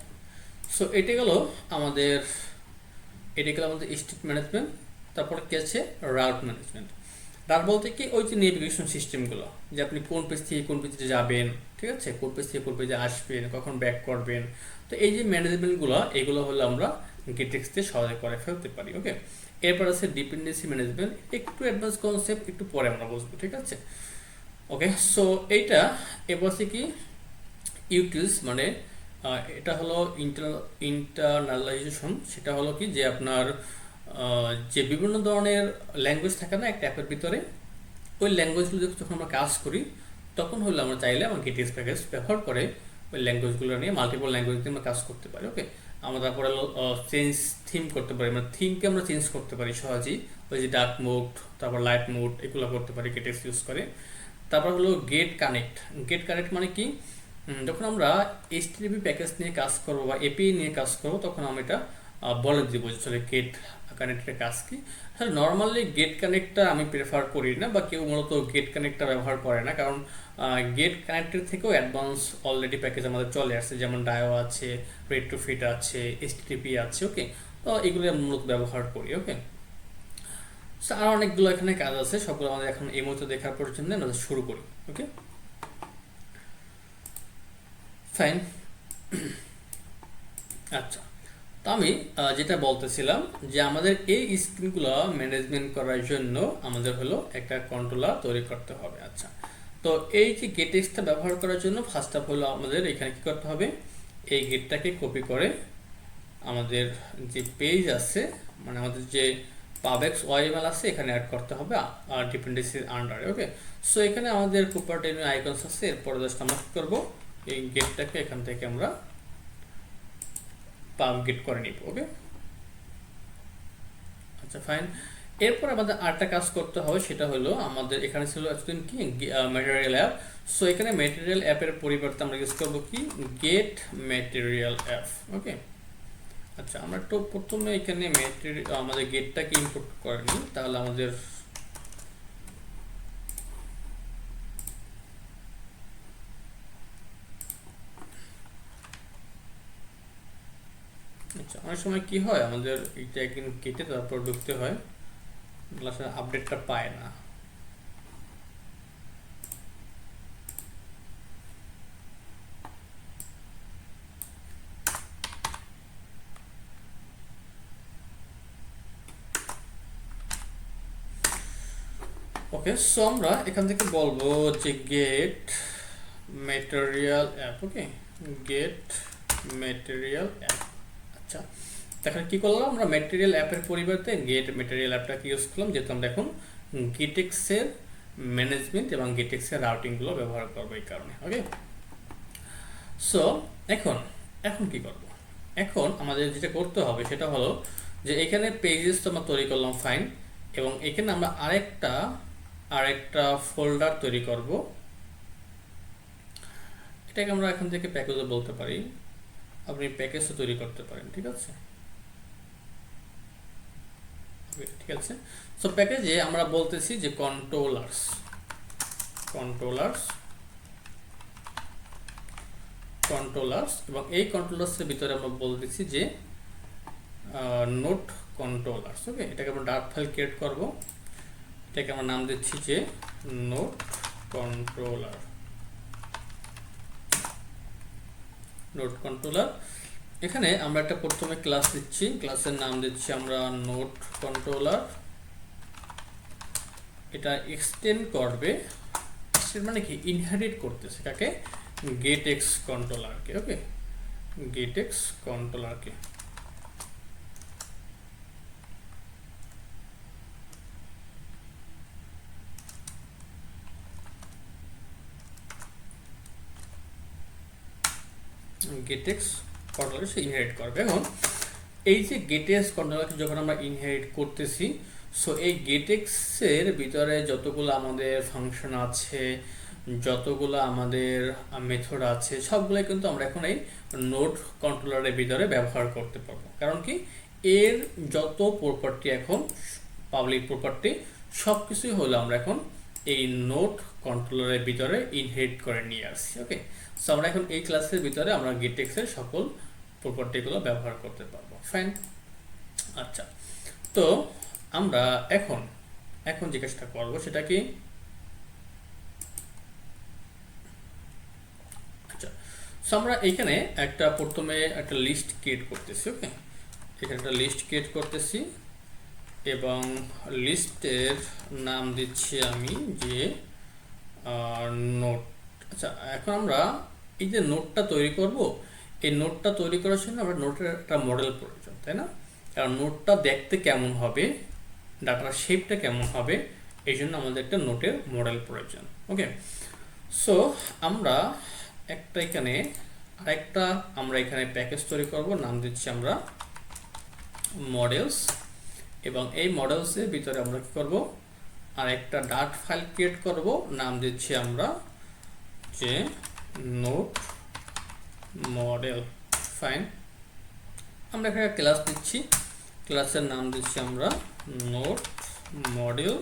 সো এটা গেল আমাদের স্টেট ম্যানেজমেন্ট। তারপরে কি আছে, রাউট ম্যানেজমেন্ট। রাউট বলতে কি, ওই যে নেভিগেশন সিস্টেমগুলো, যে আপনি কোন পেজ থেকে কোন পেজে যাবেন, ঠিক আছে, কোন পেজ থেকে কোন পেজে আসবেন, কখন ব্যাক করবেন। তো এই যে ম্যানেজমেন্টগুলো, এগুলো হলো আমরা গেটেক্স দিয়ে সহজে করে ফেলতে পারি। ওকে, এরপর আছে ডিপেন্ডেন্সি ম্যানেজমেন্ট, একটু অ্যাডভান্স কনসেপ্ট, একটু পরে আমরা বুঝবো। ঠিক আছে, ওকে, সো এইটা এবার কি ইউটিলস, মানে এটা হলো ইন্টারনালাইজেশন। সেটা হলো কি, যে আপনার যে বিভিন্ন ধরনের ল্যাঙ্গুয়েজ থাকে না একটা অ্যাপের ভিতরে, ওই ল্যাঙ্গুয়েজগুলো যখন আমরা কাজ করি তখন হলো আমরা চাইলে আমার গেটেক্স প্যাকেজ ব্যবহার করে ওই ল্যাঙ্গুয়েজগুলো নিয়ে মাল্টিপল ল্যাঙ্গুয়েজ দিয়ে আমরা কাজ করতে পারি। ওকে, আমরা তারপরে চেঞ্জ থিম করতে পারি, মানে থিমকে আমরা চেঞ্জ করতে পারি সহজেই, ওই যে ডার্ক মোড, তারপর লাইট মোড, এগুলো করতে পারি গেটেক্স ইউজ করে। তারপর হলো গেট কানেক্ট মানে কি, যখন আমরা এইচটিটিপি প্যাকেজ নিয়ে কাজ করবো বা এপিআই নিয়ে কাজ করবো, তখন আমরা এটা বলে দিব যে আসলে গেট কানেক্টের কাজ কি। হ্যাঁ, নর্মালি গেট কানেক্টটা আমি প্রেফার করি না, বা কেউ মূলত গেট কানেক্টটা ব্যবহার করে না, কারণ গেট কানেক্টের থেকেও অ্যাডভান্স অলরেডি প্যাকেজ আমাদের চলে আসছে, যেমন ডায়ো আছে, রেট্রোফিট আছে, এইচটিটিপি আছে। ওকে, তো এগুলো আমি মূলত ব্যবহার করি। ওকে, আর অনেকগুলো এখানে কাজ আছে, সবগুলো আমাদের এখন এই মুহূর্তে দেখার প্রয়োজন নেই, আমরা শুরু করি। ওকে, ফাইন। আচ্ছা, তো আমি যেটা বলতেছিলাম যে আমাদের এই স্ক্রিনগুলো ম্যানেজমেন্ট করার জন্য আমাদের হলো একটা কন্ট্রোলার তৈরি করতে হবে। আচ্ছা, তো এই যে গেটএক্সটা ব্যবহার করার জন্য ফার্স্ট অফ হলো আমাদের এখানে কি করতে হবে, এই গেটটাকে কপি করে আমাদের যে পেজ আছে, মানে আমাদের যে পাবএক্স ওয়াইএমএল আছে এখানে অ্যাড করতে হবে ডিপেন্ডেন্সির আন্ডারে। ওকে, সো এখানে আমাদের প্রপার্টি আইকনস আছে, এরপরে জাস্ট আমরা কি করবো, এই গেটটাকে এখান থেকে আমরা গেট করে নিব। ওকে, আচ্ছা ফাইন। এরপর আমাদের আরেকটা কাজ করতে হবে, সেটা হলো আমাদের এখানে ছিল এতদিন কি ম্যাটেরিয়াল অ্যাপ। সো এখানে ম্যাটেরিয়াল অ্যাপের পরিবর্তে আমরা ইউজ করবো কি গেট ম্যাটেরিয়াল অ্যাপ। ওকে, আচ্ছা আমরা তো প্রথমে এখানে আমাদের গেটটাকে ইম্পোর্ট করে নিই, তাহলে আমাদের আচ্ছা অনেক সময় কি হয় আমাদের এটা একদিন কেটে তারপর ঢুকতে হয়, আসলে আপডেটটা পায় না। ওকে, সো আমরা এখান থেকে বলবো যে গেট ম্যাটেরিয়াল অ্যাপ। ওকে, গেট ম্যাটেরিয়াল অ্যাপ। আচ্ছা, এখন কি করলাম, আমরা ম্যাটেরিয়াল অ্যাপের পরিবর্তে গেট ম্যাটেরিয়াল অ্যাপটাকে ইউজ করলাম, যেহেতু আমরা এখন গেটেক্সের ম্যানেজমেন্ট এবং গেটেক্সের রাউটিংগুলো ব্যবহার করবো এই কারণে। ওকে, সো এখন এখন কি করব, এখন আমাদের যেটা করতে হবে সেটা হলো যে এখানে পেজেস তো আমরা তৈরি করলাম, ফাইন, এবং এখানে আমরা আরেকটা ফোল্ডার তৈরি করব, এটাকে আমরা এখান থেকে প্যাকেজও বলতে পারি, আপনি প্যাকেজও তৈরি করতে পারেন। ঠিক আছে, ঠিক আছে। সো প্যাকেজে আমরা বলতেছি যে কন্ট্রোলার্স এবং এই কন্ট্রোলার্সের ভিতরে আমরা বলতেছি যে নোট কন্ট্রোলার্স। ওকে, এটাকে আমরা ডার্ট ফাইল ক্রিয়েট করব, এটাকে আমরা নাম দিচ্ছি যে নোট কন্ট্রোলার। এখানে আমরা একটা প্রথমে ক্লাস দিচ্ছি, ক্লাসের নাম দিচ্ছি আমরা নোট কন্ট্রোলার। এটা এক্সটেন্ড করবে, মানে কি ইনহেরিট করতেছে কাকে, গেটএক্স কন্ট্রোলারকে। ওকে, গেটএক্স কন্ট্রোলারকে। গেটএক্স কন্ট্রোলার সে ইনহেরিট করবে। এখন এই যে গেটএক্স কন্ট্রোলারকে যখন আমরা ইনহেরিট করতেছি, সো এই গেটএক্সের ভিতরে যতগুলো আমাদের ফাংশন আছে, যতগুলো আমাদের মেথড আছে, সবগুলো কিন্তু আমরা এখন এই নোট কন্ট্রোলারের ভিতরে ব্যবহার করতে পারবো। কারণ কি এর যত প্রপার্টি এখন পাবলিক প্রপার্টি সব কিছুই হলো আমরা এখন এই নোট কন্ট্রোলারের ভিতরে ইনহেরিট করে নিয়ে আসছি। ওকে, সো আমরা এখন এই ক্লাসের ভিতরে আমরা গেটএক্সের সকল প্রপার্টিগুলো ব্যবহার করতে পারবো, ফাইন। আচ্ছা, তো আমরা এখন যে কাজটা করবো সেটা কি, আচ্ছা সো আমরা এখানে প্রথমে একটা লিস্ট ক্রিয়েট করতেছি। ওকে, এখানে একটা লিস্ট ক্রিয়েট করতেছি এবং লিস্টের নাম দিচ্ছি আমি যে নোট। আচ্ছা, এখন আমরা এই যে নোটটা তৈরি করব, এই নোটটা তৈরি করার জন্য আমরা নোটের একটা মডেল প্রয়োজন, তাই না? কারণ নোটটা দেখতে কেমন হবে, ডাটার শেপটা কেমন হবে, এই জন্য আমাদের একটা নোটের মডেল প্রয়োজন। ওকে, সো আমরা এখানে প্যাকেজ তৈরি করব, নাম দিচ্ছি আমরা মডেলস, এবং এই মডেলসের ভিতরে আমরা কি করব, আর একটা ডাট ফাইল ক্রিয়েট করব, নাম দিচ্ছি আমরা যে নোট মডেল, ফাইন। আমরা এখানে ক্লাস দিচ্ছি, ক্লাসের নাম দিচ্ছি আমরা নোট মডেল,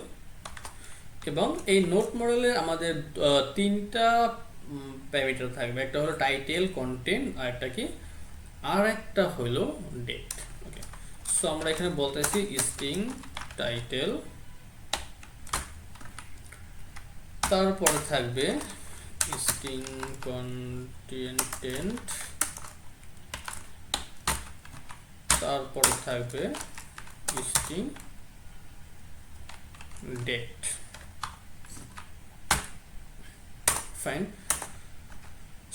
এবং এই নোট মডেলের আমাদের তিনটা প্যারামিটার থাকবে, একটা হলো টাইটেল, কন্টেন্ট, আর একটা হলো ডেট। ওকে, সো আমরা এখানে বলতেছি স্ট্রিং টাইটেল, তারপরে থাকবে স্ট্রিং কন্টেন্ট, তারপরে থাকবে স্ট্রিং ডেট। ফাইন।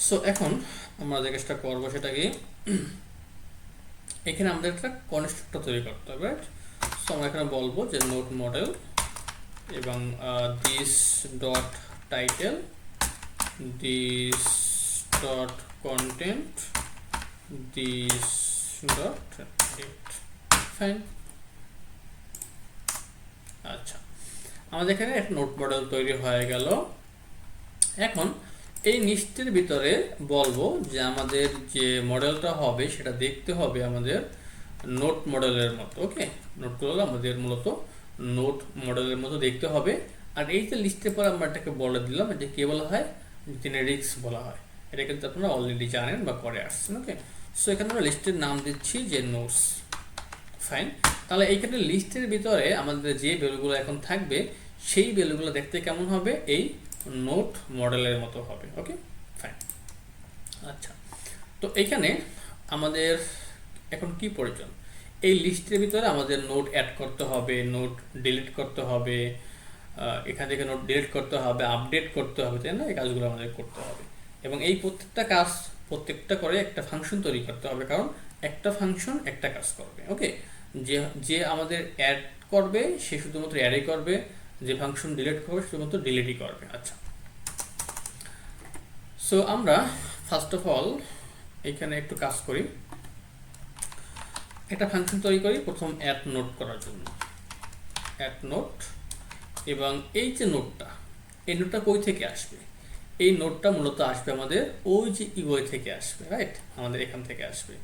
সো এখন আমরা যে কাজটা করবো সেটা কি, এখানে আমাদের একটা কনস্ট্রাক্টর তৈরি করতে হবে, রাইট? সো আমরা এখানে বলবো যে নোট মডেল এবং this dot title, this dot content, this dot date. Fine. আচ্ছা, আমাদের এখানে একটা নোট মডেল তৈরি হয়ে গেল। এখন এই লিস্টের ভিতরে বলবো যে আমাদের যে মডেলটা হবে সেটা দেখতে হবে আমাদের নোট মডেলের মতো। ওকে, নোটগুলো আমাদের মূলত নোট মডেলের মতো দেখতে হবে। আর এই যে লিস্টের পর আমরা এটাকে বলে দিলাম, এটা কি বলা হয়, জেনেরিক্স বলা হয়। এটা কিন্তু আপনারা অলরেডি জানেন বা করে আসছেন। ওকে, সো এখানে আমরা লিস্টের নাম দিচ্ছি যে নোটস। ফাইন। তাহলে এইখানে লিস্টের ভিতরে আমাদের যে ভ্যালুগুলো এখন থাকবে সেই ভ্যালুগুলো দেখতে কেমন হবে, এই নোট মডেলের মতো হবে। ওকে, ফাইন। আচ্ছা, তো এইখানে আমাদের এখন কি প্রয়োজন, এই লিস্টের ভিতরে আমাদের নোট অ্যাড করতে হবে, নোট ডিলিট করতে হবে, এখান থেকে নোট ডিলিট করতে হবে, আপডেট করতে হবে, তাই না? এই কাজগুলো আমাদের করতে হবে এবং এই প্রত্যেকটা করে একটা ফাংশন তৈরি করতে হবে, কারণ একটা ফাংশন একটা কাজ করবে। ওকে, যে যে আমাদের অ্যাড করবে সে শুধুমাত্র অ্যাডই করবে, যে ফাংশন ডিলিট করবে শুধুমাত্র ডিলিটই করবে। আচ্ছা, সো আমরা ফার্স্ট অফ অল এখানে একটু কাজ করি, একটা ফাংশন তৈরি করি প্রথম অ্যাড নোট করার জন্য। অ্যাড নোট, এবং এই যে নোটটা, এই নোটটা কই থেকে আসবে, এই নোটটা মূলত আসবে আমাদের ওই যে ইউআই থেকে আসবে, রাইট? আমাদের এখান থেকে আসবে।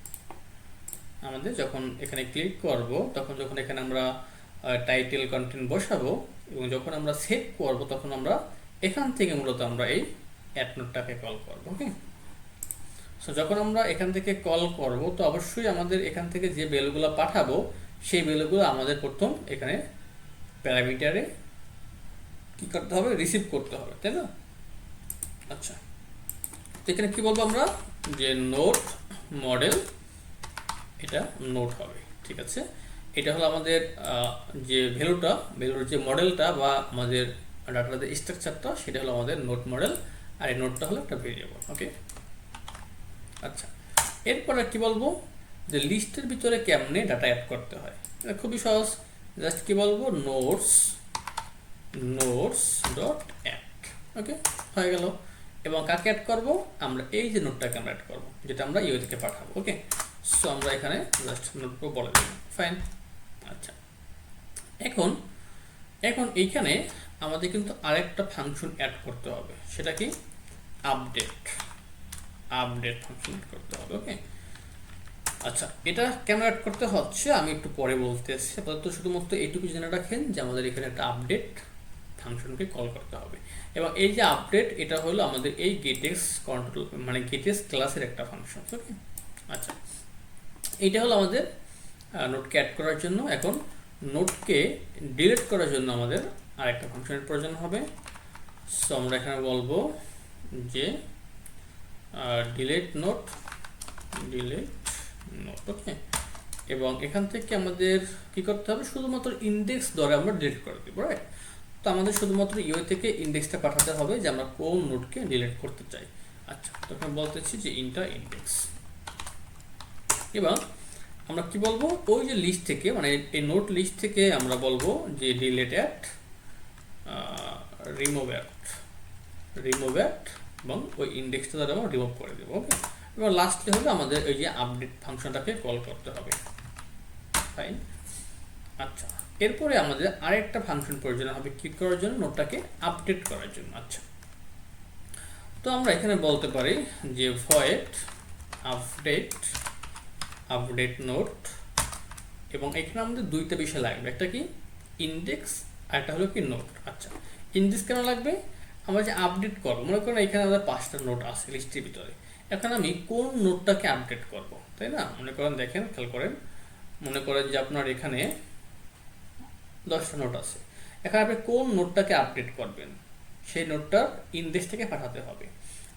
আমাদের যখন এখানে ক্লিক করব তখন যখন এখানে আমরা টাইটেল কন্টেন্ট বসাবো এবং যখন আমরা সেভ করব তখন আমরা এখান থেকে মূলত আমরা এই অ্যাড নোটটাকে কল করব। ওকে, সো যখন আমরা এখান থেকে কল করব তো অবশ্যই আমাদের এখান থেকে যে ভ্যালুগুলো পাঠাবো সেই ভ্যালুগুলো আমাদের প্রথম এখানে প্যারামিটারে কি করতে হবে, রিসিভ করতে হবে, তাই না? আচ্ছা, তো এখানে কি বলবো আমরা, যে নোট মডেল, এটা নোট হবে। ঠিক আছে, এটা হলো আমাদের যে ভ্যালুর যে মডেলটা বা আমাদের ডাটার যে স্ট্রাকচারটা সেটা হলো আমাদের নোট মডেল, আর এই নোটটা হলো একটা ভেরিয়েবল। ওকে, আচ্ছা, এরপরে কি বলবো, যে লিস্টের ভিতরে কেমনে ডাটা অ্যাড করতে হয়। এটা খুবই সহজ, জাস্ট কি বলবো, নোটস ডট অ্যাড। ওকে, হয়ে গেল। এবং কাকে অ্যাড করবো, আমরা এই যে নোটটাকে আমরা অ্যাড করবো, যেটা আমরা ইউ থেকে পাঠাবো। ওকে, সো আমরা এখানে জাস্ট নোটটা বলে দেবো। ফাইন। আচ্ছা, এখন এইখানে আমাদের কিন্তু আরেকটা ফাংশন অ্যাড করতে হবে, সেটা কি, আপডেট ফাংশন অ্যাড করতে হবে। ওকে, আচ্ছা, এটা কেন অ্যাড করতে হচ্ছে আমি একটু পরে বলতেছি, আপাতত শুধুমাত্র এইটুকু জেনে রাখেন যে আমাদের এখানে একটা আপডেট ফাংশনকে কল করতে হবে। এবং এই যে আপডেট, এটা হলো আমাদের এই গেটেক্স কন্ট্রোল, মানে গেটেক্স ক্লাসের একটা ফাংশন। ওকে, আচ্ছা, এইটা হলো আমাদের নোটকে অ্যাড করার জন্য। এখন নোটকে ডিলিট করার জন্য আমাদের আরেকটা ফাংশনের প্রয়োজন হবে। সো আমরা এখানে বলবো যে ডিলিট নোট। ওকে, এবং এখান থেকে আমাদের কি করতে হবে, শুধুমাত্র ইন্ডেক্স ধরে আমরা ডিলিট করে দেবো, রাইট? তো আমাদের শুধুমাত্র ইউ থেকে ইন্ডেক্সটা পাঠাতে হবে যে আমরা কোন নোটকে ডিলিট করতে চাই। আচ্ছা, তখন বলতেছি যে ইন্ডেক্স। এবার আমরা কি বলবো, ওই যে লিস্ট থেকে, মানে এই নোট লিস্ট থেকে আমরা বলবো যে ডিলিট অ্যাট, রিমুভ অ্যাট, এবং ওই ইন্ডেক্সটা দ্বারা আমরা রিমুভ করে দেবো। ওকে, এবার লাস্টে হলো আমাদের ওই যে আপডেট ফাংশনটাকে কল করতে হবে। ফাইন। আচ্ছা, এরপরে আমাদের আরেকটা ফাংশন প্রয়োজন হবে কি করার জন্য, নোটটাকে আপডেট করার জন্য। আচ্ছা, তো আমরা এখানে বলতে পারি যে ভয়েড আপডেট নোট, এবং এখানে আমাদের দুইটা বিষয় লাগবে, একটা কি ইন্ডেক্স আর একটা হলো কি নোট। আচ্ছা, ইন্ডেক্স কেন লাগবে, আমরা যে আপডেট করবো, মনে করেন এখানে আমাদের 5টা নোট আছে লিস্টের ভিতরে, এখন আমি কোন নোটটাকে আপডেট করব, তাই না? মনে করেন, দেখেন, খেয়াল করেন, মনে করেন যে আপনার এখানে 10টা নোট আছে, এখন আপনি কোন নোটটাকে আপডেট করবেন, সেই নোটটার ইন্ডেক্স থেকে পাঠাতে হবে,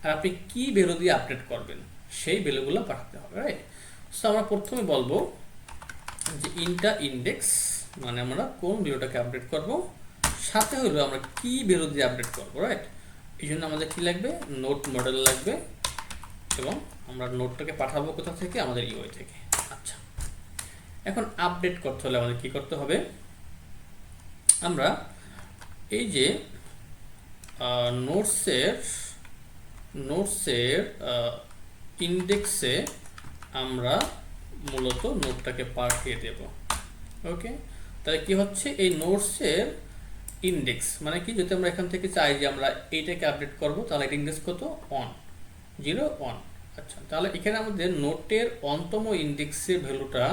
আর আপনি কি ভ্যালু দিয়ে আপডেট করবেন সেই ভ্যালুগুলো পাঠাতে হবে, রাইট? সো আমরা প্রথমে বলবো যে ইন্ডেক্স, মানে আমরা কোন ভ্যালুটাকে আপডেট করব, সাথে হলো আমরা কি ভ্যালু দিয়ে আপডেট করব, রাইট? এই জন্য আমাদের কি লাগবে, নোট মডেল লাগবে, এবং আমরা নোটটাকে পাঠাবো কোথা থেকে, আমাদের ইউআই থেকে। আচ্ছা, এখন আপডেট করতে হলে আমাদের কি করতে হবে, আমরা এই যে নোটসের ইন্ডেক্সে আমরা মূলত নোটটাকে পাঠিয়ে দেব। ওকে, তাহলে কি হচ্ছে, এই নোটসের ইন্ডেক্স মানে কি, যদি আমরা এখান থেকে চাই যে আমরা এইটাকে আপডেট করব, তাহলে এটা ইন্ডেক্স কত, 1 0 1। আচ্ছা, তাহলে এখানে আমাদের নোটের অন্তম ইন্ডেক্সের ভ্যালুটা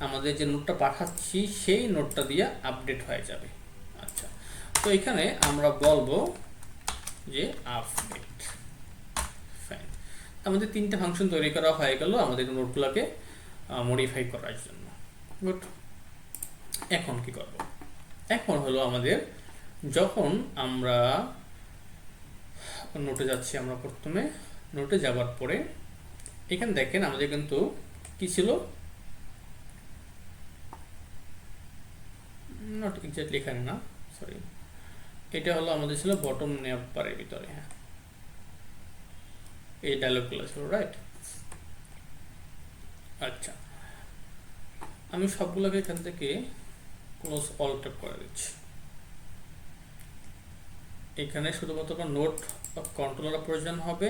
আমাদের যে নোটটা পাঠাচ্ছি সেই নোটটা দিয়ে আপডেট হয়ে যাবে। আচ্ছা, তো এখানে আমরা বলবো যে আপডেট। ফাইন, আমাদের 3টে ফাংশন তৈরি করা হয়ে গেল আমাদের নোটগুলোকে মডিফাই করার জন্য। গুড, এখন কি করব, এখন হলো আমাদের যখন আমরা নোটে যাচ্ছি, আমরা প্রথমে নোটে যাওয়ার পরে এখানে দেখেন আমাদের কিন্তু কি ছিল, নট এক্স্যাক্টলি এখানে না, সরি, এটা হলো আমাদের ছিল বটম নেভারের ভিতরে। হ্যাঁ, এই ডায়লগগুলো ছিল, রাইট। আচ্ছা, আমি সবগুলোকে এখান থেকে ক্লোজ অল ট্যাপ করে দিচ্ছি। এখানে শুধুমাত্র নোট কন্ট্রোলার প্রয়োজন হবে,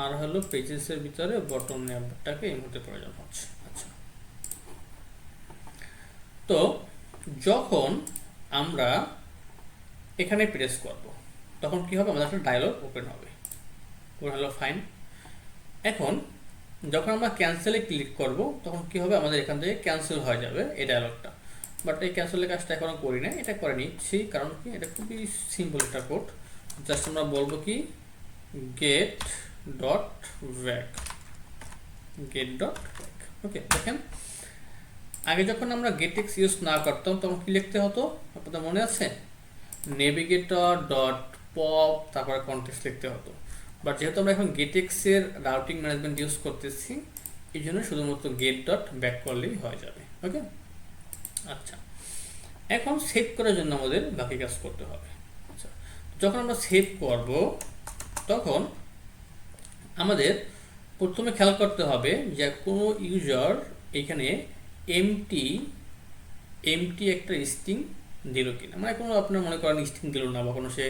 আর হলো পেজেসের ভিতরে বটম নেভারটাকে এই মুহূর্তে প্রয়োজন হচ্ছে। আচ্ছা, তো যখন আমরা এখানে প্রেস করব তখন কি হবে, আমাদের একটা ডায়লগ ওপেন হবে। হলো ফাইন। এখন যখন আমরা ক্যান্সেলে ক্লিক করব তখন কি হবে, আমাদের এখান থেকে ক্যান্সেল হয়ে যাবে এই ডায়লগটা। বাট এই ক্যান্সেলের কাজটা এখনো করি না, এটা করে নিচ্ছি, কারণ কি এটা খুবই সিম্পল একটা কোড। জাস্ট আমরা বলবো কি, get dot back, get dot back. Okay, দেখেন আগে যখন আমরা গেটেক্স ইউজ না করতাম তখন কি লিখতে হতো, আপনাদের মনে আছে, নেভিগেটর ডট পপ তারপরে কনটেক্সট লিখতে হতো। বাট যেহেতু আমরা এখন গেটেক্সের রাউটিং ম্যানেজমেন্ট ইউজ করতেছি, এই জন্য শুধুমাত্র গেট ডট ব্যাক করলেই হয়ে যাবে। ওকে, আচ্ছা, এখন সেভ করার জন্য আমাদের বাকি কাজ করতে হবে। আচ্ছা, যখন আমরা সেভ করব তখন আমাদের প্রথমে খেয়াল করতে হবে যে কোনো ইউজার এখানে এমটি একটা স্ট্রিং দিল কিনা, মানে কোনো আপনার মনে করেন স্ট্রিং দিল না, বা কোনো সে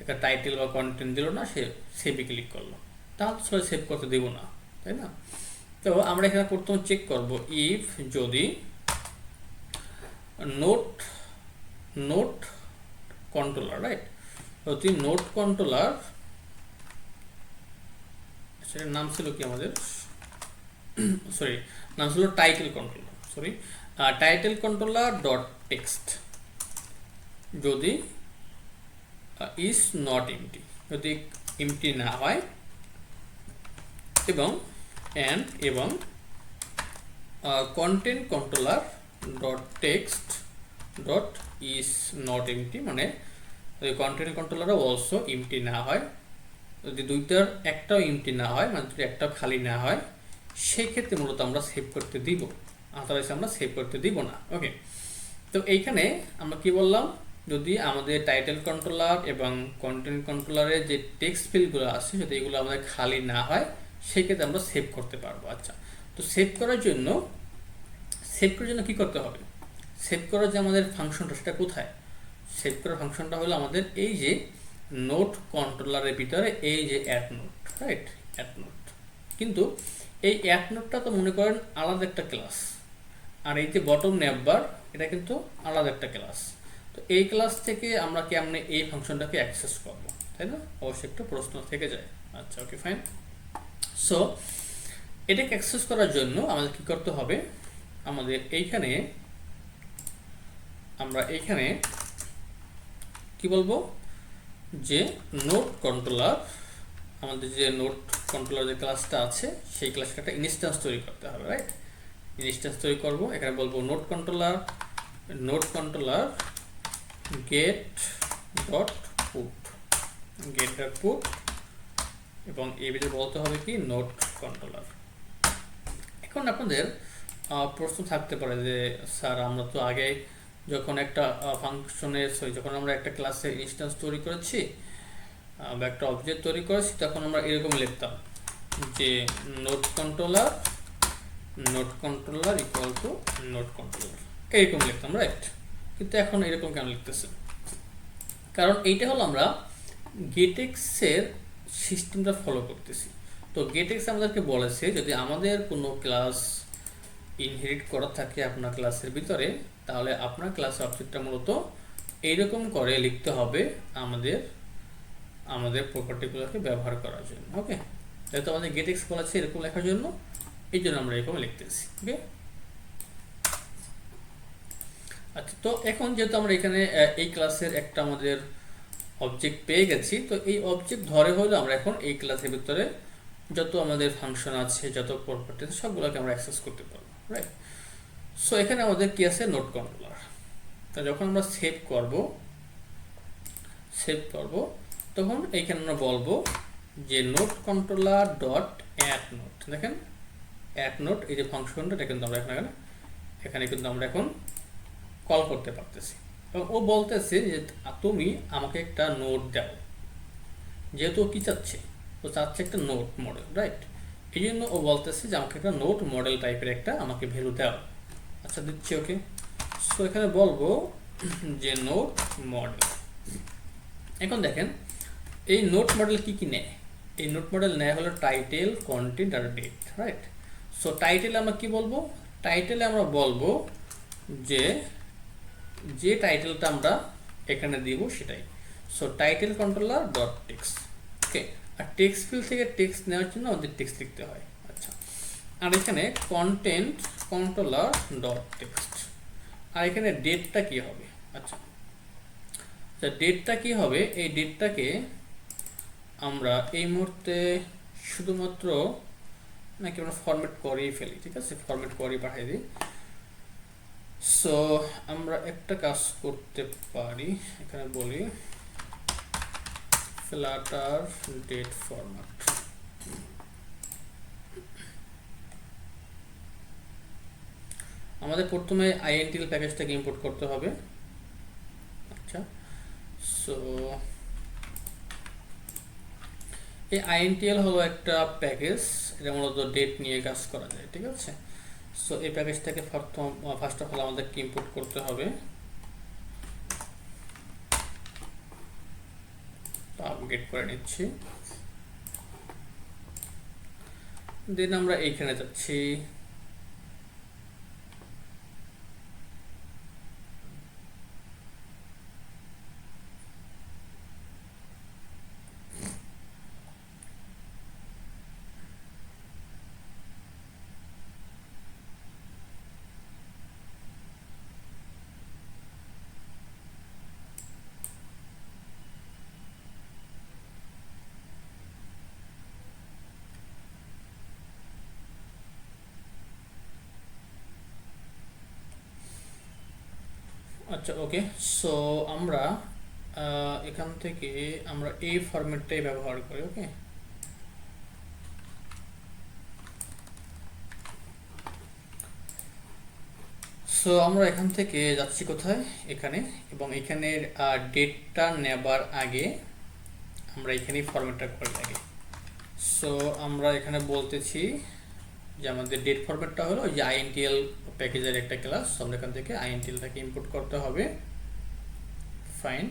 একটা টাইটেল বা কন্টেন্ট দিল না, সে সেভে ক্লিক করলো, তাহলে সে সেভ করতে দেব না, তাই না? তো আমরা এখানে প্রথমে চেক করব, ইফ যদি নোট কন্ট্রোলার, রাইট, যদি নোট কন্ট্রোলার, সেটার নাম ছিল কি আমাদের, সরি, নাম ছিল title controller, sorry, title controller dot text যদি ইজ নট এমটি, যদি এমটি না হয়, এবং এবং content controller dot text dot is not empty, মানে যদি কন্টেন্ট কন্ট্রোলারও অলসো এমটি না হয়, যদি দুইটার একটাও এমটি না হয়, মানে যদি একটাও খালি না হয়, সেই ক্ষেত্রে মূলত আমরা সেভ করতে দিব, আদারওয়াইজ আমরা সেভ করতে দিব না। ওকে, তো এইখানে আমরা কি বললাম, যদি আমাদের টাইটেল কন্ট্রোলার এবং কন্টেন্ট কন্ট্রোলারের যে টেক্সট ফিল্ডগুলো আছে যদি এগুলো আমাদের খালি না হয়, সেক্ষেত্রে আমরা সেভ করতে পারবো। আচ্ছা, তো সেভ করার জন্য কি করতে হবে, সেভ করার যে আমাদের ফাংশনটা সেটা কোথায়, সেভ করার ফাংশনটা হলো আমাদের এই যে নোট কন্ট্রোলারের ভিতরে এই যে add note, right, add note. কিন্তু এই অ্যাড নোটটা তো মনে করেন আলাদা একটা ক্লাস, আর এই যে বটম নেভার এটা কিন্তু আলাদা একটা ক্লাস। তো এই ক্লাস থেকে আমরা কেমনে এই ফাংশনটাকে অ্যাক্সেস করবো, তাই না? অবশ্যই একটা প্রশ্ন থেকে যায়। আচ্ছা, ওকে, ফাইন। সো এটাকে অ্যাক্সেস করার জন্য আমাদের কি করতে হবে, আমাদের আমরা এইখানে কি বলবো, যে নোট কন্ট্রোলার, আমাদের যে নোট কন্ট্রোলার যে ক্লাসটা আছে সেই ক্লাসটা একটা ইনস্ট্যান্স তৈরি করতে হবে, রাইট। ইনস্ট্যান্স তৈরি করব, এখানে বলবো note controller get dot put, এবং এই ভিতরে বলতে হবে কি, নোট কন্ট্রোলার। এখন আপনাদের প্রশ্ন থাকতে পারে যে স্যার আমরা তো আগে যখন একটা ফাংশনের যখন আমরা একটা ক্লাসে ইনস্ট্যান্স তৈরি করেছি বা একটা অবজেক্ট তৈরি করেছি, তখন আমরা এরকম লিখতাম যে note controller equal to note controller, এরকম লিখতাম, রাইট? কিন্তু এখন এরকম কেন লিখতেছে? কারণ এইটা হলো আমরা গেটেক্সের সিস্টেমটা ফলো করতেছি। তো গেটেক্স আমাদেরকে বলেছে যদি আমাদের কোনো ক্লাস ইনহেরিট করা থাকে আপনার ক্লাসের ভিতরে, তাহলে আপনার ক্লাসের অবজেক্টটা মূলত এইরকম করে লিখতে হবে আমাদের প্রপার্টিগুলোকে ব্যবহার করার জন্য। ওকে, যেহেতু আমাদের গেটেক্স বলেছে এরকম লেখার জন্য, এই জন্য আমরা এরকম লিখতেছি। ওকে, আচ্ছা, তো এখন যেহেতু আমরা এখানে এই ক্লাসের একটা আমাদের অবজেক্ট পেয়ে গেছি, তো এই অবজেক্ট ধরে হলো আমরা এখন এই ক্লাসের ভিতরে যত আমাদের ফাংশন আছে, যত প্রপার্টি আছে, সবগুলোকে আমরা অ্যাক্সেস করতে পারবো, রাইট? সো এখানে আমাদের কি আছে? Note controller. তো যখন আমরা সেভ করব তখন এইখানে আমরা বলবো যে note controller dot add note. দেখেন অ্যাড নোট, এই যে ফাংশনটা, এটা কিন্তু আমরা এখানে কিন্তু আমরা এখন কল করতে পারতেছি। এবং ও বলতেছে যে তুমি আমাকে একটা নোট দাও, যেহেতু ও কি চাচ্ছে, ও চাচ্ছে একটা নোট মডেল, রাইট? এই জন্য ও বলতেছে যে আমাকে একটা নোট মডেল টাইপের একটা আমাকে ভ্যালু দাও। আচ্ছা, দিচ্ছি। ওকে, সো এখানে বলবো যে নোট মডেল। এখন দেখেন এই নোট মডেল কি নেয়? এই নোট মডেল নেয় হলো টাইটেল, কন্টেন্ট আর ডেট, রাইট? সো টাইটেলে আমরা কি বলবো? টাইটেলে আমরা বলবো যে টাইটেলটা আমরা এখানে দিব সেটাই। So title controller dot text. Okay, আর টেক্সট ফিল্ড থেকে টেক্সট নেওয়ার জন্য আমাদের টেক্সট লিখতে হয়। আচ্ছা, আর এখানে কন্টেন্ট কন্ট্রোলার ডট টেক্সট। আর এখানে ডেটটা কি হবে? আচ্ছা, ডেটটা কি হবে? এই ডেটটাকে আমরা এই মুহূর্তে শুধুমাত্র নাকি আমরা ফরম্যাট করেই ফেলি, ঠিক আছে? ফরম্যাট করেই পাঠিয়ে দিই। সো আমরা একটা কাজ করতে পারি, এখানে বলি ফ্ল্যাটার ডেট ফরম্যাট। আমাদের প্রথমে আইএনটিএল প্যাকেজটাকে ইম্পোর্ট করতে হবে। আচ্ছা, সো এই আইএনটিএল হলো একটা প্যাকেজ, এটা মূলত ডেট নিয়ে কাজ করা যায়, ঠিক আছে? সো এই প্যাকেজটাকে ফার্স্ট অফ অল আমাদেরকে ইম্পোর্ট করতে হবে। আপডেট করে নিচ্ছি, দেন আমরা এইখানে যাচ্ছি। আচ্ছা, ওকে, সো আমরা এখান থেকে আমরা এই ফরম্যাটটাই ব্যবহার করি। ওকে, সো আমরা এখান থেকে যাচ্ছি কোথায়? এখানে, এবং এখানের ডেটটা নেবার আগে আমরা এখানেই ফরম্যাটটা করে থাকি। সো আমরা এখানে বলতেছি যে আমাদের ডেট ফরম্যাটটা হলো যে আইএনটিএল প্যাকেজের একটা ক্লাস, আমরা এখান থেকে আইএনটিএলটাকে ইম্পোর্ট করতে হবে। ফাইন,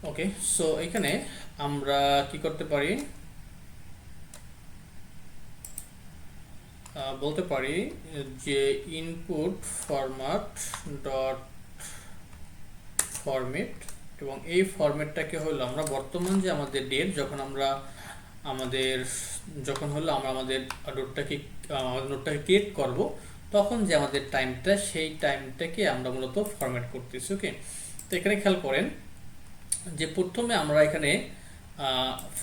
ওকে, সো এখানে আমরা কি করতে পারি? বলতে পারি যে ইনপুট ফরম্যাট ডট ফরম্যাট, এবং এই ফরম্যাটটাকে হলো আমরা বর্তমান যে আমাদের ডেট যখন হলো আমরা আমাদের নোটটাকে ক্রিয়েট করব, তখন যে আমাদের টাইমটা, সেই টাইমটাকে আমরা মূলত ফরম্যাট করতেছি। ওকে, তো এখানে খেয়াল করেন যে প্রথমে আমরা এখানে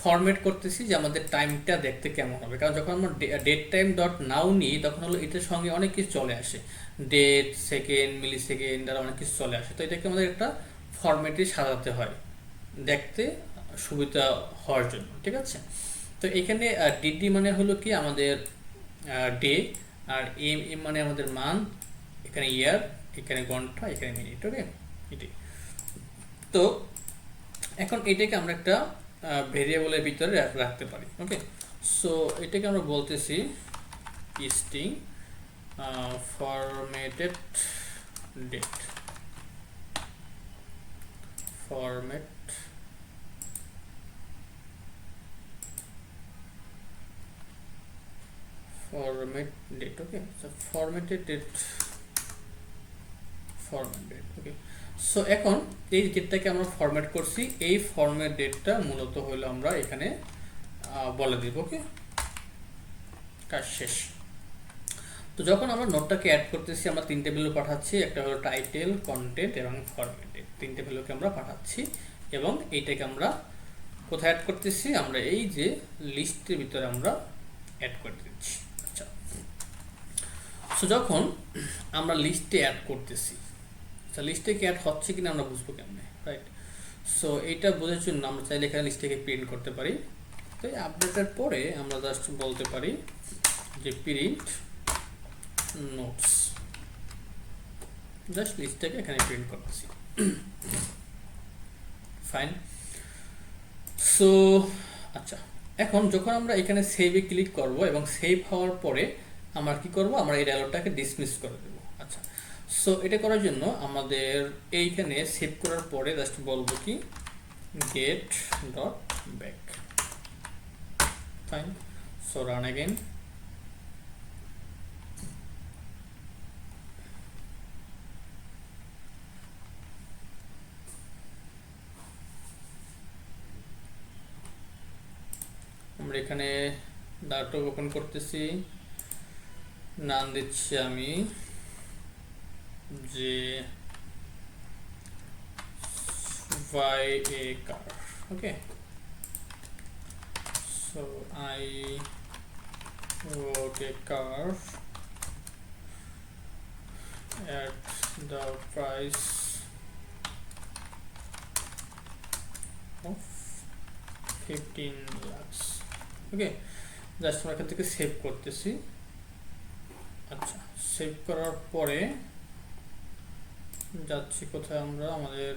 ফরম্যাট করতেছি যে আমাদের টাইমটা দেখতে কেমন হবে, কারণ যখন আমরা ডেট টাইম ডট নাও নিই তখন হলো এটার সঙ্গে অনেক কিছু চলে আসে, ডেট, সেকেন্ড, মিলি সেকেন্ড আর অনেক কিছু চলে আসে। তো এটাকে আমাদের একটা ফরম্যাটে সাজাতে হয় দেখতে সুবিধা হওয়ার জন্য, ঠিক আছে? তো এখানে ডিডি মানে হলো কি আমাদের ডে, আর এম এম মানে আমাদের মান, এখানে ইয়ার, এখানে ঘন্টা, এখানে মিনিট। ওকে, এটাই। তো এখন এটাকে আমরা একটা ভেরিয়েবলের ভিতরে রাখতে পারি। ওকে, সো এটাকে আমরা বলতেছি string formatted date, format date. Okay, so formatted date, format date. Okay, so এখন এই ডেটটাকে আমরা ফরম্যাট করছি, এই ফরম্যাট ডেটটা মূলত হলো আমরা এখানে বলে দিব। ওকে, কাজ শেষ। তো যখন আমরা নোটটাকে অ্যাড করতেছি, আমরা তিনটে ভ্যালু পাঠাচ্ছি, একটা হলো টাইটেল, কন্টেন্ট এবং ফরম্যাট ডেট, তিনটে ভ্যালুকে আমরা পাঠাচ্ছি। এবং এইটাকে আমরা কোথায় অ্যাড করতেছি, আমরা এই যে লিস্টের ভিতরে আমরা অ্যাড করে দিচ্ছি। আচ্ছা, সো যখন আমরা লিস্টে অ্যাড করতেছি, আচ্ছা লিস্টে কি অ্যাড হচ্ছে কিনা আমরা বুঝবো কেমনে, রাইট? সো এইটা বোঝার জন্য আমরা চাইলে এখানে লিস্টটাকে প্রিন্ট করতে পারি। তো এই আপডেটের পরে আমরা জাস্ট বলতে পারি যে প্রিন্ট নোটস, জাস্ট লিস্টটাকে এখানে প্রিন্ট করতেছি। ফাইন। সো আচ্ছা, এখন যখন আমরা এখানে সেভে ক্লিক করব এবং সেভ হওয়ার পরে আমরা কি করব, আমরা এই ডায়লগটাকে ডিসমিস করে দেব। আচ্ছা, সো এটা করার জন্য আমাদের এইখানে সেভ করার পরে জাস্ট বলবো কি get dot back. Fine, so run again. আমরা এখানে ডাটা ওপেন করতেছি, নাম দিচ্ছি আমি যে by a car. Okay, so I wrote a car at the price of 15 lakhs. Okay, just আমরা এখান থেকে সেভ করতেছি। আচ্ছা, সেভ করার পরে যাচ্ছি কোথায়, আমরা আমাদের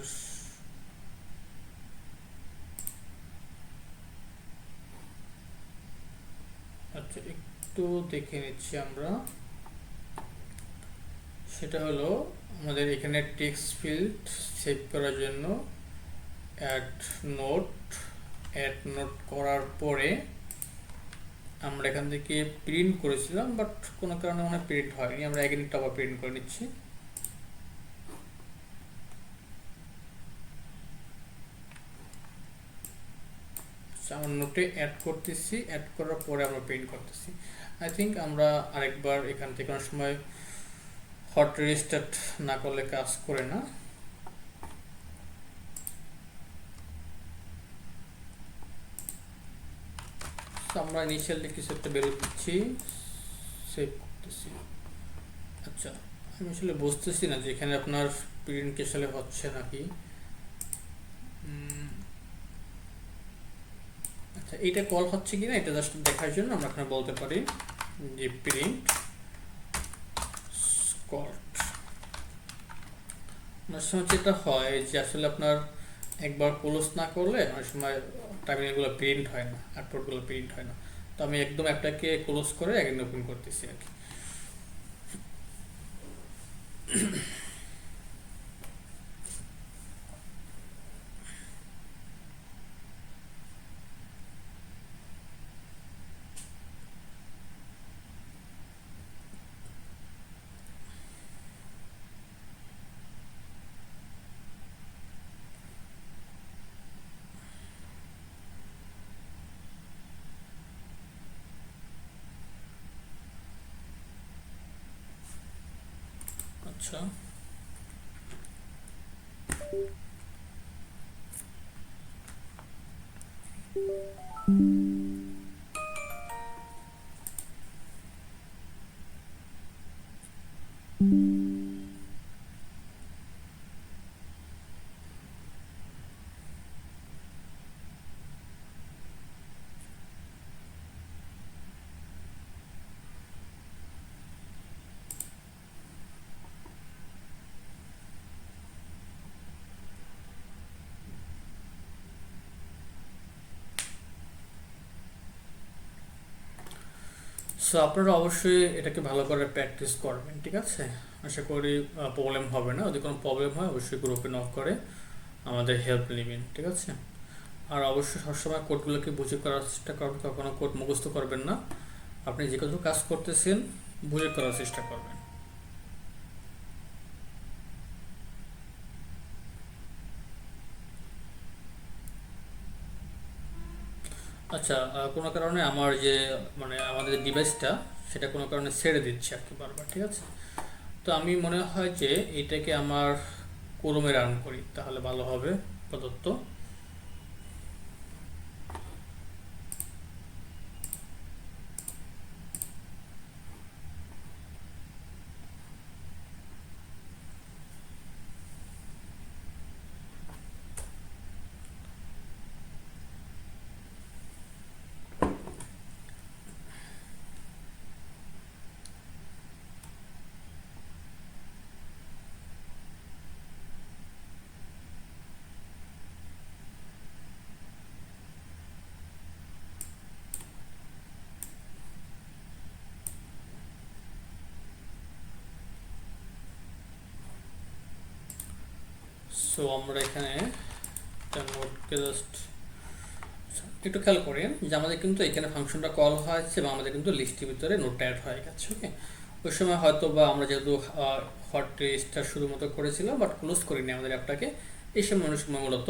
আচ্ছা একটু দেখে নিচ্ছি আমরা, সেটা হলো আমাদের এখানে টেক্সট ফিল্ড সেভ করার জন্য অ্যাড নোট করার পরে আমরা এখান থেকে প্রিন্ট করেছিলাম, বাট কোনো কারণে মানে প্রিন্ট হয়নি, আমরা এগেইন আবার প্রিন্ট করে নিচ্ছি। আমার নোটে অ্যাড করতেছি, অ্যাড করার পরে আমরা প্রিন্ট করতেছি। আই থিঙ্ক আমরা আরেকবার এখান থেকে অনেক সময় হট রিস্টার্ট না করলে কাজ করে না। আমরা ইনিশিয়ালি কিছু একটা বেরো দিচ্ছি, সেভ করতেছি। আচ্ছা, আমি আসলে বুঝতেছি না যে এখানে আপনার প্রিন্ট আসলে হচ্ছে নাকি। আচ্ছা, এইটা কল হচ্ছে কিনা এটা জাস্ট দেখার জন্য আমরা এখানে বলতে পারি যে প্রিন্ট কল। অনেক সময় যেটা হয় যে আসলে আপনার একবার ক্লোজ না করলে অনেক সময় টার্মিনালগুলো প্রিন্ট হয় না, আউটপুটগুলো প্রিন্ট হয় না। তো আমি একদম একটাকে ক্লোজ করে একদম ওপেন করতেছি আর কি। আচ্ছা, সো আপনারা অবশ্যই এটাকে ভালো করে প্র্যাকটিস করবেন, ঠিক আছে? আশা করি প্রবলেম হবে না। যদি কোনো প্রবলেম হয় অবশ্যই গ্রুপে নক করে আমাদের হেল্প নেবেন, ঠিক আছে? আর অবশ্যই সবসময় কোডগুলোকে বুঝে করার চেষ্টা করবেন, কখনো কোড মুখস্থ করবেন না। আপনি যে কোনো কাজ করতেছেন বুঝে করার চেষ্টা করবেন। আচ্ছা, কোনো কারণে আমার যে মানে আমাদের ডিভাইসটা সেটা কোনো কারণে ছেড়ে দিচ্ছে আর কি বারবার, ঠিক আছে? তো আমি মনে হয় যে এটাকে আমার ক্রোমে রান করি তাহলে ভালো হবে প্রদত্ত। সো আমরা এখানে একটা নোটকে জাস্ট একটু খেয়াল করেন যে আমাদের কিন্তু এখানে ফাংশনটা কল হয়েছে এবং আমাদের কিন্তু লিস্টের ভিতরে নোটটা অ্যাড হয়ে গেছে। ওকে, ওই সময় হয়তো বা আমরা যেহেতু হট স্টার শুরু মতো করেছিলাম বাট ক্লোজ করিনি আমাদের অ্যাপটাকে, এই সময় অনেক সময় মূলত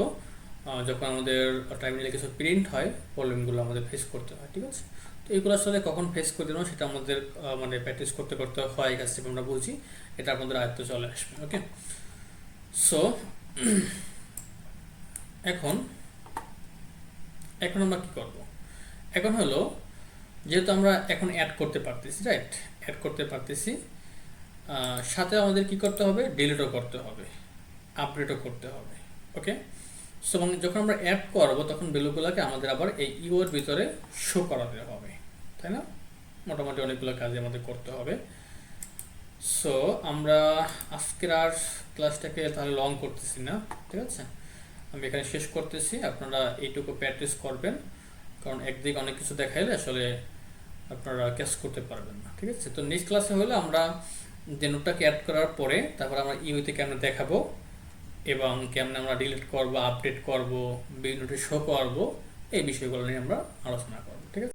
যখন আমাদের টার্মিনালে কিছু প্রিন্ট হয় প্রবলেমগুলো আমাদের ফেস করতে হয়, ঠিক আছে? তো এইগুলো আসলে কখন ফেস করে দিলাম সেটা আমাদের মানে প্র্যাকটিস করতে করতে হয়ে গেছে এবং আমরা বুঝি এটা আমাদের আয়ত্তে চলে আসবে। ওকে, সো এখন এখন আমরা কি করব? এখন হলো যেহেতু আমরা এখন অ্যাড করতে পারতেছি, রাইট? অ্যাড করতে পারতেছি, সাথে আমাদের কি করতে হবে? ডিলিটও করতে হবে, আপডেটও করতে হবে। ওকে, সো যখন আমরা অ্যাড করব তখন ভ্যালুগুলোকে আমাদের আবার এই ইউ এর ভিতরে শো করাতে হবে, তাই না? মোটামুটি অনেকগুলো কাজে আমাদের করতে হবে। সো আমরা আজকের আর ক্লাসটাকে তাহলে লং করতেছি না, ঠিক আছে? আমি এখানে শেষ করতেছি, আপনারা এইটুকু প্র্যাকটিস করবেন, কারণ একদিকে অনেক কিছু দেখাইলে আসলে আপনারা ক্যাচ করতে পারবেন না, ঠিক আছে? তো নেক্সট ক্লাসে হলে আমরা যে নোটটাকে অ্যাড করার পরে তারপর আমরা ইউতে কেমন দেখাবো এবং কেমন আমরা ডিলিট করব, আপডেট করব, বিভিন্ন নোটে শো করব, এই বিষয়গুলো নিয়ে আমরা আলোচনা করব।